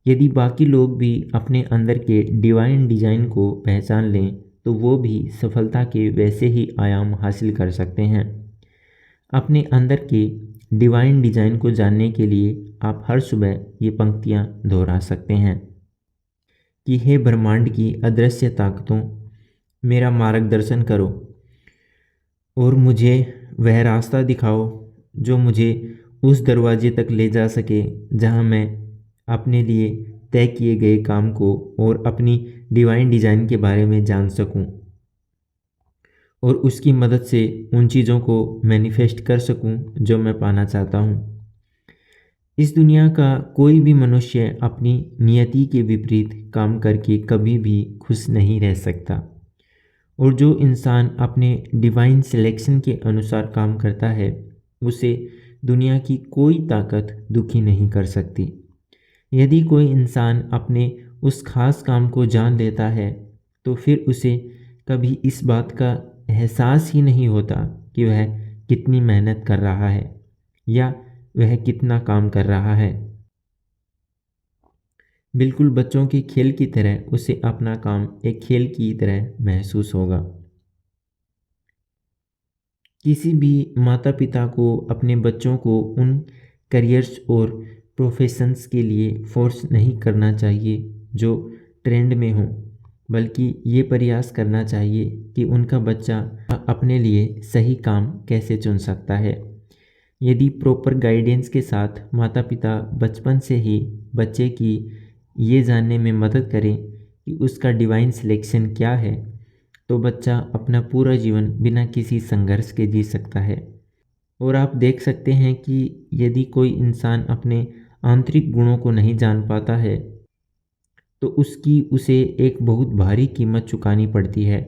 यदि बाकी लोग भी अपने अंदर के डिवाइन डिज़ाइन को पहचान लें तो वो भी सफलता के वैसे ही आयाम हासिल कर सकते हैं। अपने अंदर के डिवाइन डिज़ाइन को जानने के लिए आप हर सुबह ये पंक्तियाँ दोहरा सकते हैं कि हे ब्रह्मांड की अदृश्य ताकतों, मेरा मार्गदर्शन करो और मुझे वह रास्ता दिखाओ जो मुझे उस दरवाजे तक ले जा सके जहाँ मैं अपने लिए तय किए गए काम को और अपनी डिवाइन डिज़ाइन के बारे में जान सकूं और उसकी मदद से उन चीज़ों को मैनिफेस्ट कर सकूं जो मैं पाना चाहता हूं। इस दुनिया का कोई भी मनुष्य अपनी नियति के विपरीत काम करके कभी भी खुश नहीं रह सकता, और जो इंसान अपने डिवाइन सिलेक्शन के अनुसार काम करता है उसे दुनिया की कोई ताकत दुखी नहीं कर सकती। यदि कोई इंसान अपने उस खास काम को जान लेता है तो फिर उसे कभी इस बात का एहसास ही नहीं होता कि वह कितनी मेहनत कर रहा है या वह कितना काम कर रहा है। बिल्कुल बच्चों के खेल की तरह उसे अपना काम एक खेल की तरह महसूस होगा। किसी भी माता पिता को अपने बच्चों को उन करियर्स और प्रोफेशंस के लिए फोर्स नहीं करना चाहिए जो ट्रेंड में हो, बल्कि ये प्रयास करना चाहिए कि उनका बच्चा अपने लिए सही काम कैसे चुन सकता है। यदि प्रॉपर गाइडेंस के साथ माता पिता बचपन से ही बच्चे की ये जानने में मदद करें कि उसका डिवाइन सिलेक्शन क्या है, तो बच्चा अपना पूरा जीवन बिना किसी संघर्ष के जी सकता है। और आप देख सकते हैं कि यदि कोई इंसान अपने आंतरिक गुणों को नहीं जान पाता है तो उसे एक बहुत भारी कीमत चुकानी पड़ती है,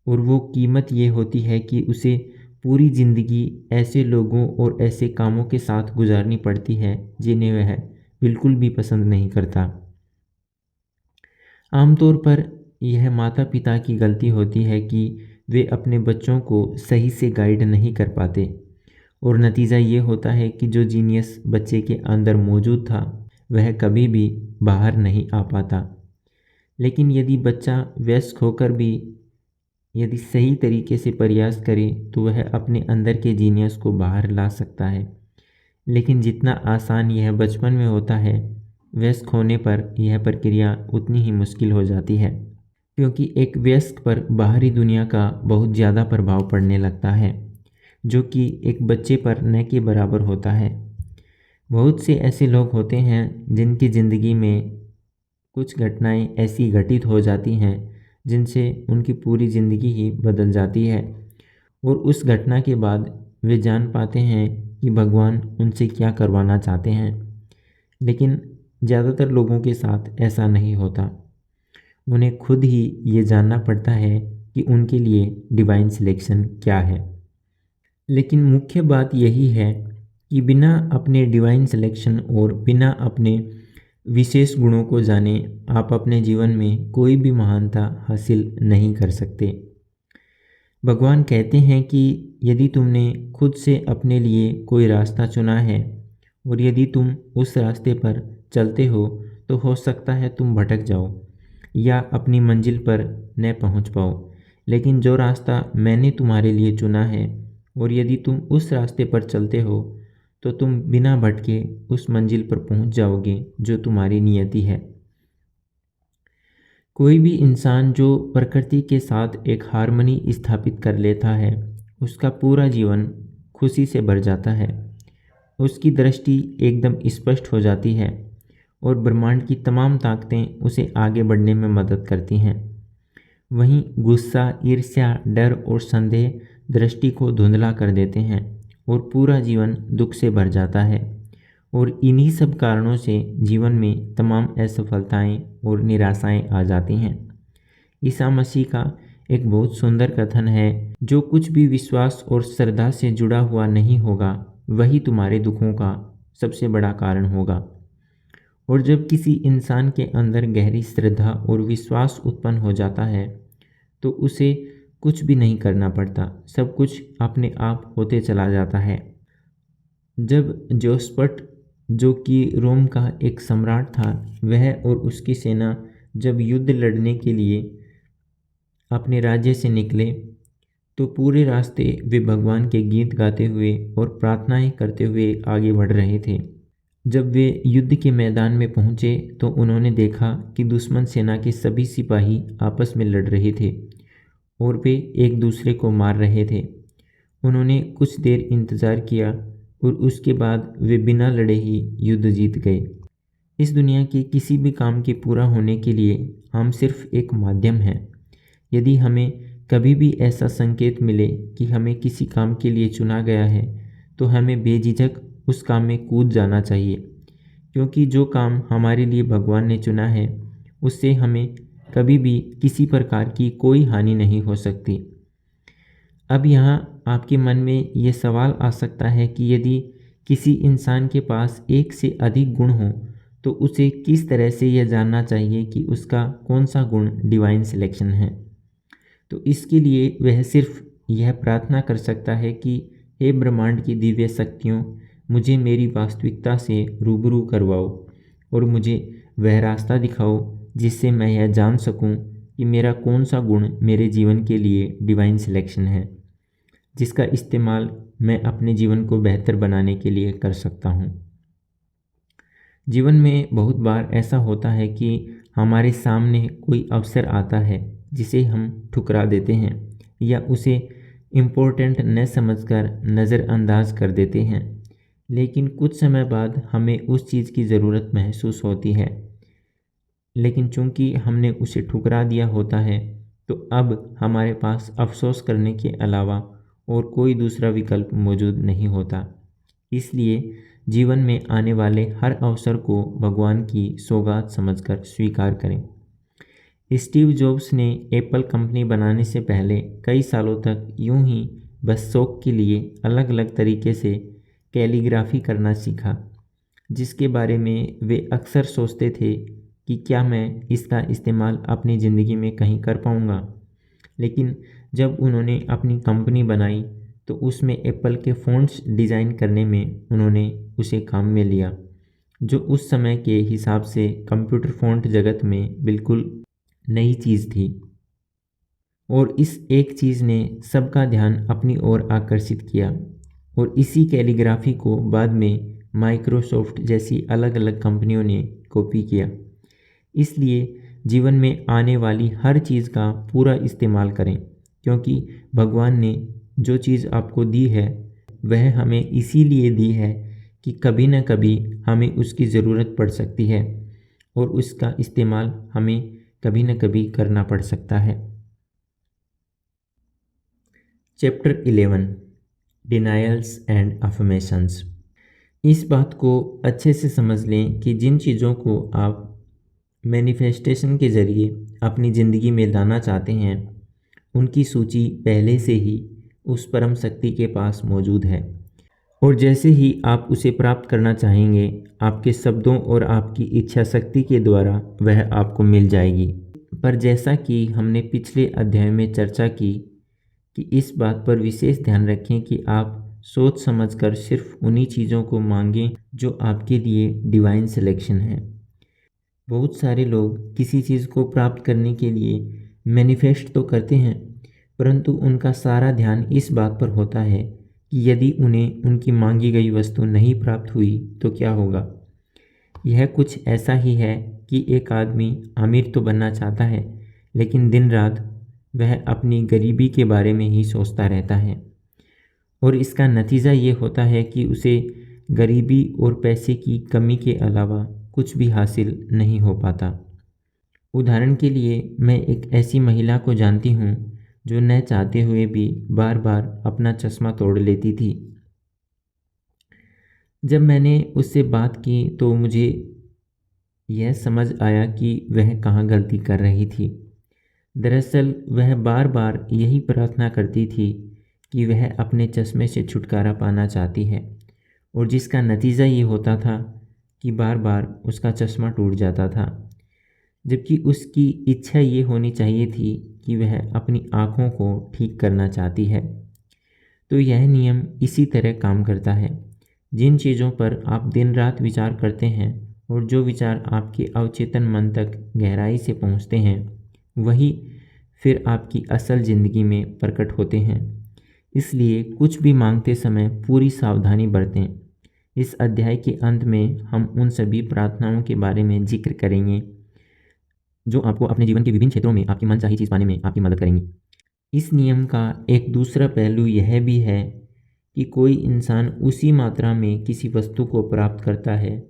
और वो कीमत ये होती है कि उसे पूरी ज़िंदगी ऐसे लोगों और ऐसे कामों के साथ गुजारनी पड़ती है जिन्हें वह बिल्कुल भी पसंद नहीं करता। आमतौर पर यह माता पिता की गलती होती है कि वे अपने बच्चों को सही से गाइड नहीं कर पाते, और नतीजा ये होता है कि जो जीनियस बच्चे के अंदर मौजूद था वह कभी भी बाहर नहीं आ पाता। लेकिन यदि बच्चा वयस्क होकर भी यदि सही तरीके से प्रयास करे तो वह अपने अंदर के जीनियस को बाहर ला सकता है। लेकिन जितना आसान यह बचपन में होता है, वयस्क होने पर यह प्रक्रिया उतनी ही मुश्किल हो जाती है, क्योंकि एक वयस्क पर बाहरी दुनिया का बहुत ज़्यादा प्रभाव पड़ने लगता है जो कि एक बच्चे पर न के बराबर होता है। बहुत से ऐसे लोग होते हैं जिनकी ज़िंदगी में कुछ घटनाएं ऐसी घटित हो जाती हैं जिनसे उनकी पूरी ज़िंदगी ही बदल जाती है, और उस घटना के बाद वे जान पाते हैं कि भगवान उनसे क्या करवाना चाहते हैं। लेकिन ज़्यादातर लोगों के साथ ऐसा नहीं होता। उन्हें खुद ही ये जानना पड़ता है कि उनके लिए डिवाइन सिलेक्शन क्या है। लेकिन मुख्य बात यही है कि बिना अपने डिवाइन सिलेक्शन और बिना अपने विशेष गुणों को जाने आप अपने जीवन में कोई भी महानता हासिल नहीं कर सकते। भगवान कहते हैं कि यदि तुमने खुद से अपने लिए कोई रास्ता चुना है और यदि तुम उस रास्ते पर चलते तो हो सकता है तुम भटक जाओ या अपनी मंजिल पर न पहुंच पाओ। लेकिन जो रास्ता मैंने तुम्हारे लिए चुना है और यदि तुम उस रास्ते पर चलते हो तो तुम बिना भटके उस मंजिल पर पहुंच जाओगे जो तुम्हारी नियति है। कोई भी इंसान जो प्रकृति के साथ एक हार्मनी स्थापित कर लेता है, उसका पूरा जीवन खुशी से भर जाता है। उसकी दृष्टि एकदम स्पष्ट हो जाती है और ब्रह्मांड की तमाम ताकतें उसे आगे बढ़ने में मदद करती हैं। वहीं गुस्सा, ईर्ष्या, डर और संदेह दृष्टि को धुंधला कर देते हैं और पूरा जीवन दुख से भर जाता है। और इन्हीं सब कारणों से जीवन में तमाम असफलताएं और निराशाएं आ जाती हैं। ईसा मसीह का एक बहुत सुंदर कथन है, जो कुछ भी विश्वास और श्रद्धा से जुड़ा हुआ नहीं होगा वही तुम्हारे दुखों का सबसे बड़ा कारण होगा। और जब किसी इंसान के अंदर गहरी श्रद्धा और विश्वास उत्पन्न हो जाता है तो उसे कुछ भी नहीं करना पड़ता, सब कुछ अपने आप होते चला जाता है। जब जोस्पट, जो कि रोम का एक सम्राट था, वह और उसकी सेना जब युद्ध लड़ने के लिए अपने राज्य से निकले तो पूरे रास्ते वे भगवान के गीत गाते हुए और प्रार्थनाएं करते हुए आगे बढ़ रहे थे। जब वे युद्ध के मैदान में पहुंचे तो उन्होंने देखा कि दुश्मन सेना के सभी सिपाही आपस में लड़ रहे थे और वे एक दूसरे को मार रहे थे। उन्होंने कुछ देर इंतज़ार किया और उसके बाद वे बिना लड़े ही युद्ध जीत गए। इस दुनिया के किसी भी काम के पूरा होने के लिए हम सिर्फ एक माध्यम हैं। यदि हमें कभी भी ऐसा संकेत मिले कि हमें किसी काम के लिए चुना गया है तो हमें बेझिझक उस काम में कूद जाना चाहिए, क्योंकि जो काम हमारे लिए भगवान ने चुना है उससे हमें कभी भी किसी प्रकार की कोई हानि नहीं हो सकती। अब यहाँ आपके मन में ये सवाल आ सकता है कि यदि किसी इंसान के पास एक से अधिक गुण हो तो उसे किस तरह से यह जानना चाहिए कि उसका कौन सा गुण डिवाइन सिलेक्शन है। तो इसके लिए वह सिर्फ यह प्रार्थना कर सकता है कि हे ब्रह्मांड की दिव्य शक्तियों, मुझे मेरी वास्तविकता से रूबरू करवाओ और मुझे वह रास्ता दिखाओ जिससे मैं यह जान सकूं कि मेरा कौन सा गुण मेरे जीवन के लिए डिवाइन सिलेक्शन है, जिसका इस्तेमाल मैं अपने जीवन को बेहतर बनाने के लिए कर सकता हूँ। जीवन में बहुत बार ऐसा होता है कि हमारे सामने कोई अवसर आता है जिसे हम ठुकरा देते हैं या उसे इम्पोर्टेंट न समझकर नज़रअंदाज कर देते हैं, लेकिन कुछ समय बाद हमें उस चीज़ की ज़रूरत महसूस होती है, लेकिन चूंकि हमने उसे ठुकरा दिया होता है तो अब हमारे पास अफसोस करने के अलावा और कोई दूसरा विकल्प मौजूद नहीं होता। इसलिए जीवन में आने वाले हर अवसर को भगवान की सौगात समझकर स्वीकार करें। स्टीव जॉब्स ने एप्पल कंपनी बनाने से पहले कई सालों तक यूं ही बस शौक के लिए अलग अलग तरीके से कैलीग्राफी करना सीखा, जिसके बारे में वे अक्सर सोचते थे कि क्या मैं इसका इस्तेमाल अपनी ज़िंदगी में कहीं कर पाऊंगा। लेकिन जब उन्होंने अपनी कंपनी बनाई तो उसमें एप्पल के फ़ॉन्ट्स डिज़ाइन करने में उन्होंने उसे काम में लिया, जो उस समय के हिसाब से कंप्यूटर फ़ॉन्ट जगत में बिल्कुल नई चीज़ थी। और इस एक चीज़ ने सबका ध्यान अपनी ओर आकर्षित किया और इसी कैलीग्राफी को बाद में माइक्रोसॉफ्ट जैसी अलग अलग कंपनियों ने कॉपी किया। इसलिए जीवन में आने वाली हर चीज़ का पूरा इस्तेमाल करें, क्योंकि भगवान ने जो चीज़ आपको दी है वह हमें इसीलिए दी है कि कभी न कभी हमें उसकी ज़रूरत पड़ सकती है और उसका इस्तेमाल हमें कभी न कभी करना पड़ सकता है। Chapter 11 denials and affirmations. इस बात को अच्छे से समझ लें कि जिन चीज़ों को आप मैनिफेस्टेशन के ज़रिए अपनी ज़िंदगी में लाना चाहते हैं उनकी सूची पहले से ही उस परम शक्ति के पास मौजूद है, और जैसे ही आप उसे प्राप्त करना चाहेंगे आपके शब्दों और आपकी इच्छा शक्ति के द्वारा वह आपको मिल जाएगी। पर जैसा कि हमने पिछले अध्याय में चर्चा की कि इस बात पर विशेष ध्यान रखें कि आप सोच समझकर सिर्फ उन्हीं चीज़ों को मांगें जो आपके लिए डिवाइन सिलेक्शन है। बहुत सारे लोग किसी चीज़ को प्राप्त करने के लिए मैनिफेस्ट तो करते हैं, परंतु उनका सारा ध्यान इस बात पर होता है कि यदि उन्हें उनकी मांगी गई वस्तु नहीं प्राप्त हुई तो क्या होगा। यह कुछ ऐसा ही है कि एक आदमी अमीर तो बनना चाहता है, लेकिन दिन रात वह अपनी गरीबी के बारे में ही सोचता रहता है, और इसका नतीजा ये होता है कि उसे गरीबी और पैसे की कमी के अलावा कुछ भी हासिल नहीं हो पाता। उदाहरण के लिए मैं एक ऐसी महिला को जानती हूँ जो न चाहते हुए भी बार बार अपना चश्मा तोड़ लेती थी। जब मैंने उससे बात की तो मुझे यह समझ आया कि वह कहाँ गलती कर रही थी। दरअसल वह बार बार यही प्रार्थना करती थी कि वह अपने चश्मे से छुटकारा पाना चाहती है, और जिसका नतीजा ये होता था कि बार बार उसका चश्मा टूट जाता था, जबकि उसकी इच्छा ये होनी चाहिए थी कि वह अपनी आँखों को ठीक करना चाहती है। तो यह नियम इसी तरह काम करता है। जिन चीज़ों पर आप दिन रात विचार करते हैं और जो विचार आपके अवचेतन मन तक गहराई से पहुंचते हैं, वही फिर आपकी असल ज़िंदगी में प्रकट होते हैं। इसलिए कुछ भी मांगते समय पूरी सावधानी बरतें। इस अध्याय के अंत में हम उन सभी प्रार्थनाओं के बारे में जिक्र करेंगे जो आपको अपने जीवन के विभिन्न क्षेत्रों में आपकी मनचाही चीज़ पाने में आपकी मदद करेंगी। इस नियम का एक दूसरा पहलू यह भी है कि कोई इंसान उसी मात्रा में किसी वस्तु को प्राप्त करता है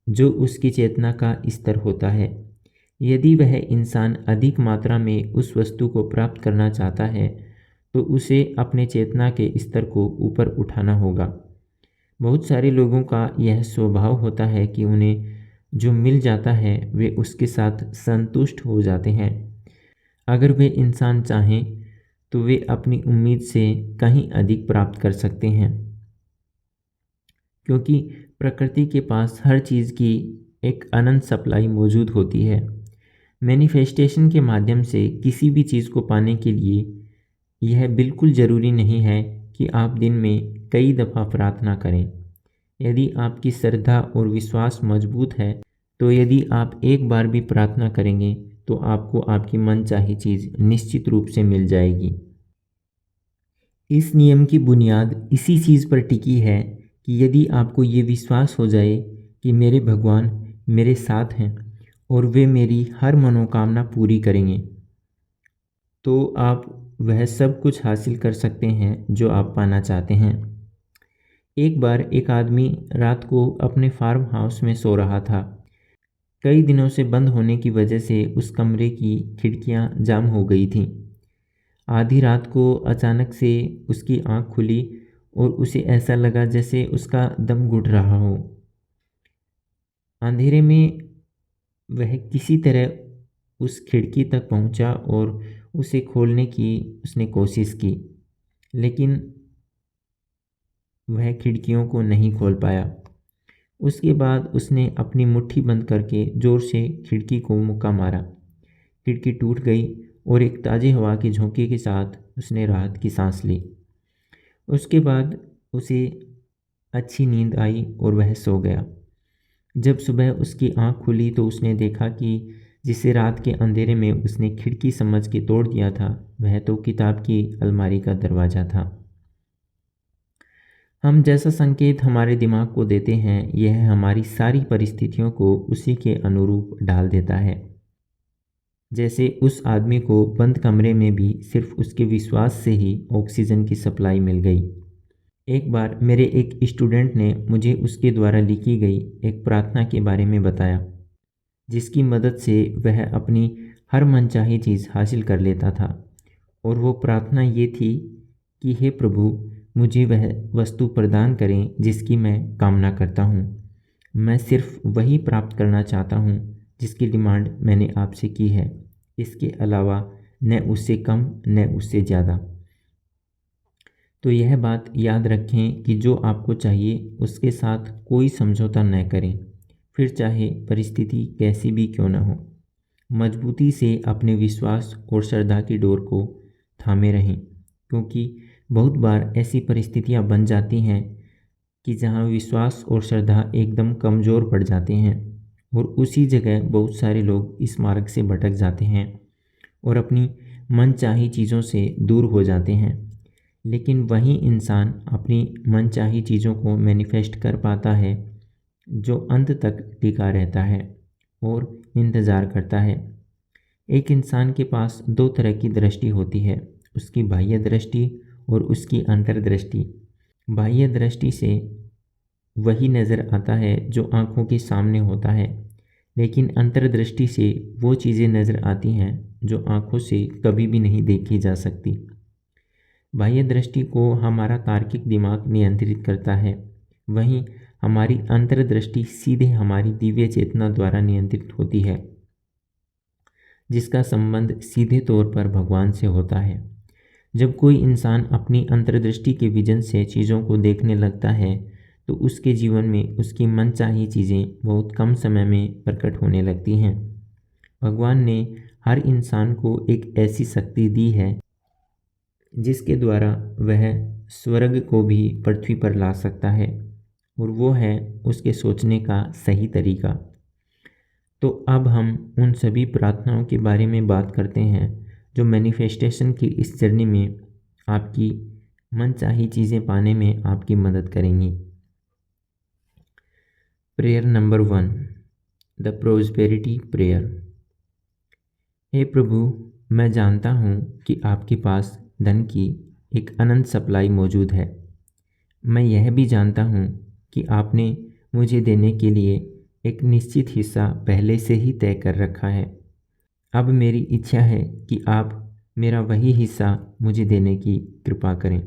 जो उसकी चेतना का स्तर होता है। यदि वह इंसान अधिक मात्रा में उस वस्तु को प्राप्त करना चाहता है तो उसे अपने चेतना के स्तर को ऊपर उठाना होगा। बहुत सारे लोगों का यह स्वभाव होता है कि उन्हें जो मिल जाता है वे उसके साथ संतुष्ट हो जाते हैं। अगर वे इंसान चाहें तो वे अपनी उम्मीद से कहीं अधिक प्राप्त कर सकते हैं, क्योंकि प्रकृति के पास हर चीज़ की एक अनंत सप्लाई मौजूद होती है। मैनिफेस्टेशन के माध्यम से किसी भी चीज़ को पाने के लिए यह बिल्कुल ज़रूरी नहीं है कि आप दिन में कई दफ़ा प्रार्थना करें। यदि आपकी श्रद्धा और विश्वास मजबूत है तो यदि आप एक बार भी प्रार्थना करेंगे तो आपको आपकी मनचाही चीज़ निश्चित रूप से मिल जाएगी। इस नियम की बुनियाद इसी चीज़ पर टिकी है कि यदि आपको ये विश्वास हो जाए कि मेरे भगवान मेरे साथ हैं और वे मेरी हर मनोकामना पूरी करेंगे, तो आप वह सब कुछ हासिल कर सकते हैं जो आप पाना चाहते हैं। एक बार एक आदमी रात को अपने फार्म हाउस में सो रहा था। कई दिनों से बंद होने की वजह से उस कमरे की खिड़कियां जाम हो गई थीं। आधी रात को अचानक से उसकी आंख खुली और उसे ऐसा लगा जैसे उसका दम घुट रहा हो। अंधेरे में वह किसी तरह उस खिड़की तक पहुंचा और उसे खोलने की उसने कोशिश की, लेकिन वह खिड़कियों को नहीं खोल पाया। उसके बाद उसने अपनी मुट्ठी बंद करके ज़ोर से खिड़की को मुक्का मारा। खिड़की टूट गई और एक ताज़ी हवा के झोंके के साथ उसने राहत की सांस ली। उसके बाद उसे अच्छी नींद आई और वह सो गया। जब सुबह उसकी आंख खुली तो उसने देखा कि जिसे रात के अंधेरे में उसने खिड़की समझ के तोड़ दिया था, वह तो किताब की अलमारी का दरवाज़ा था। हम जैसा संकेत हमारे दिमाग को देते हैं, यह हमारी सारी परिस्थितियों को उसी के अनुरूप ढाल देता है। जैसे उस आदमी को बंद कमरे में भी सिर्फ उसके विश्वास से ही ऑक्सीजन की सप्लाई मिल गई। एक बार मेरे एक स्टूडेंट ने मुझे उसके द्वारा लिखी गई एक प्रार्थना के बारे में बताया, जिसकी मदद से वह अपनी हर मनचाही चीज़ हासिल कर लेता था। और वो प्रार्थना ये थी कि हे प्रभु, मुझे वह वस्तु प्रदान करें जिसकी मैं कामना करता हूँ। मैं सिर्फ वही प्राप्त करना चाहता हूँ जिसकी डिमांड मैंने आपसे की है, इसके अलावा न उससे कम न उससे ज़्यादा। तो यह बात याद रखें कि जो आपको चाहिए उसके साथ कोई समझौता न करें, फिर चाहे परिस्थिति कैसी भी क्यों न हो। मजबूती से अपने विश्वास और श्रद्धा की डोर को थामे रहें, क्योंकि बहुत बार ऐसी परिस्थितियां बन जाती हैं कि जहां विश्वास और श्रद्धा एकदम कमज़ोर पड़ जाते हैं, और उसी जगह बहुत सारे लोग इस मार्ग से भटक जाते हैं और अपनी मनचाही चीज़ों से दूर हो जाते हैं। लेकिन वही इंसान अपनी मनचाही चीज़ों को मैनिफेस्ट कर पाता है जो अंत तक टिका रहता है और इंतज़ार करता है। एक इंसान के पास दो तरह की दृष्टि होती है, उसकी बाह्य दृष्टि और उसकी अंतर्दृष्टि। बाह्य दृष्टि से वही नज़र आता है जो आँखों के सामने होता है, लेकिन अंतर्दृष्टि से वो चीज़ें नज़र आती हैं जो आँखों से कभी भी नहीं देखी जा सकती। बाह्य दृष्टि को हमारा तार्किक दिमाग नियंत्रित करता है, वहीं हमारी अंतर्दृष्टि सीधे हमारी दिव्य चेतना द्वारा नियंत्रित होती है, जिसका संबंध सीधे तौर पर भगवान से होता है। जब कोई इंसान अपनी अंतर्दृष्टि के विजन से चीज़ों को देखने लगता है तो उसके जीवन में उसकी मनचाही चीज़ें बहुत कम समय में प्रकट होने लगती हैं। भगवान ने हर इंसान को एक ऐसी शक्ति दी है जिसके द्वारा वह स्वर्ग को भी पृथ्वी पर ला सकता है, और वो है उसके सोचने का सही तरीका। तो अब हम उन सभी प्रार्थनाओं के बारे में बात करते हैं जो मैनिफेस्टेशन की इस जर्नी में आपकी मनचाही चीज़ें पाने में आपकी मदद करेंगी। Prayer number 1, the prosperity prayer. हे प्रभु, मैं जानता हूँ कि आपके पास धन की एक अनंत सप्लाई मौजूद है। मैं यह भी जानता हूँ कि आपने मुझे देने के लिए एक निश्चित हिस्सा पहले से ही तय कर रखा है। अब मेरी इच्छा है कि आप मेरा वही हिस्सा मुझे देने की कृपा करें।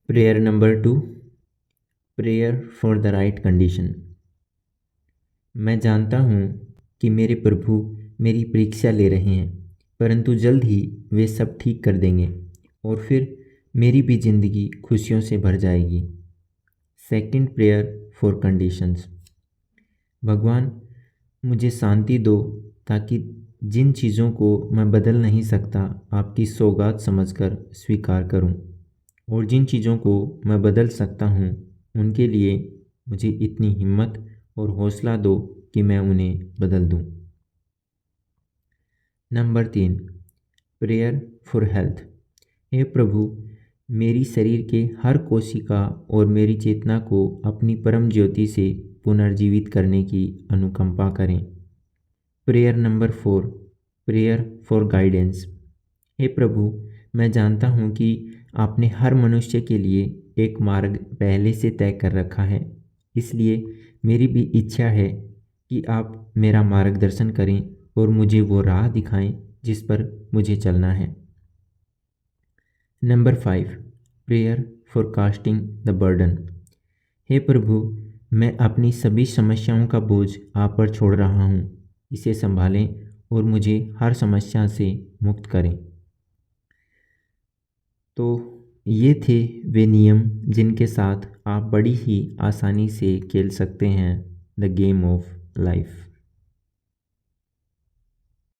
Prayer number 2, prayer for the right condition. मैं जानता हूँ कि मेरे प्रभु मेरी परीक्षा ले रहे हैं, परंतु जल्द ही वे सब ठीक कर देंगे और फिर मेरी भी ज़िंदगी खुशियों से भर जाएगी। Second prayer for conditions. भगवान, मुझे शांति दो ताकि जिन चीज़ों को मैं बदल नहीं सकता आपकी सौगात समझकर स्वीकार करूं, और जिन चीज़ों को मैं बदल सकता हूं उनके लिए मुझे इतनी हिम्मत और हौसला दो कि मैं उन्हें बदल दूं। Number 3, prayer for health. हे प्रभु, मेरी शरीर के हर कोशिका और मेरी चेतना को अपनी परम ज्योति से पुनर्जीवित करने की अनुकंपा करें। Prayer number 4, prayer for guidance. हे प्रभु, मैं जानता हूँ कि आपने हर मनुष्य के लिए एक मार्ग पहले से तय कर रखा है, इसलिए मेरी भी इच्छा है कि आप मेरा मार्गदर्शन करें और मुझे वो राह दिखाएं जिस पर मुझे चलना है। Number 5, prayer for casting the burden. हे प्रभु, मैं अपनी सभी समस्याओं का बोझ आप पर छोड़ रहा हूँ। इसे संभालें और मुझे हर समस्या से मुक्त करें। तो ये थे वे नियम जिनके साथ आप बड़ी ही आसानी से खेल सकते हैं द गेम ऑफ लाइफ।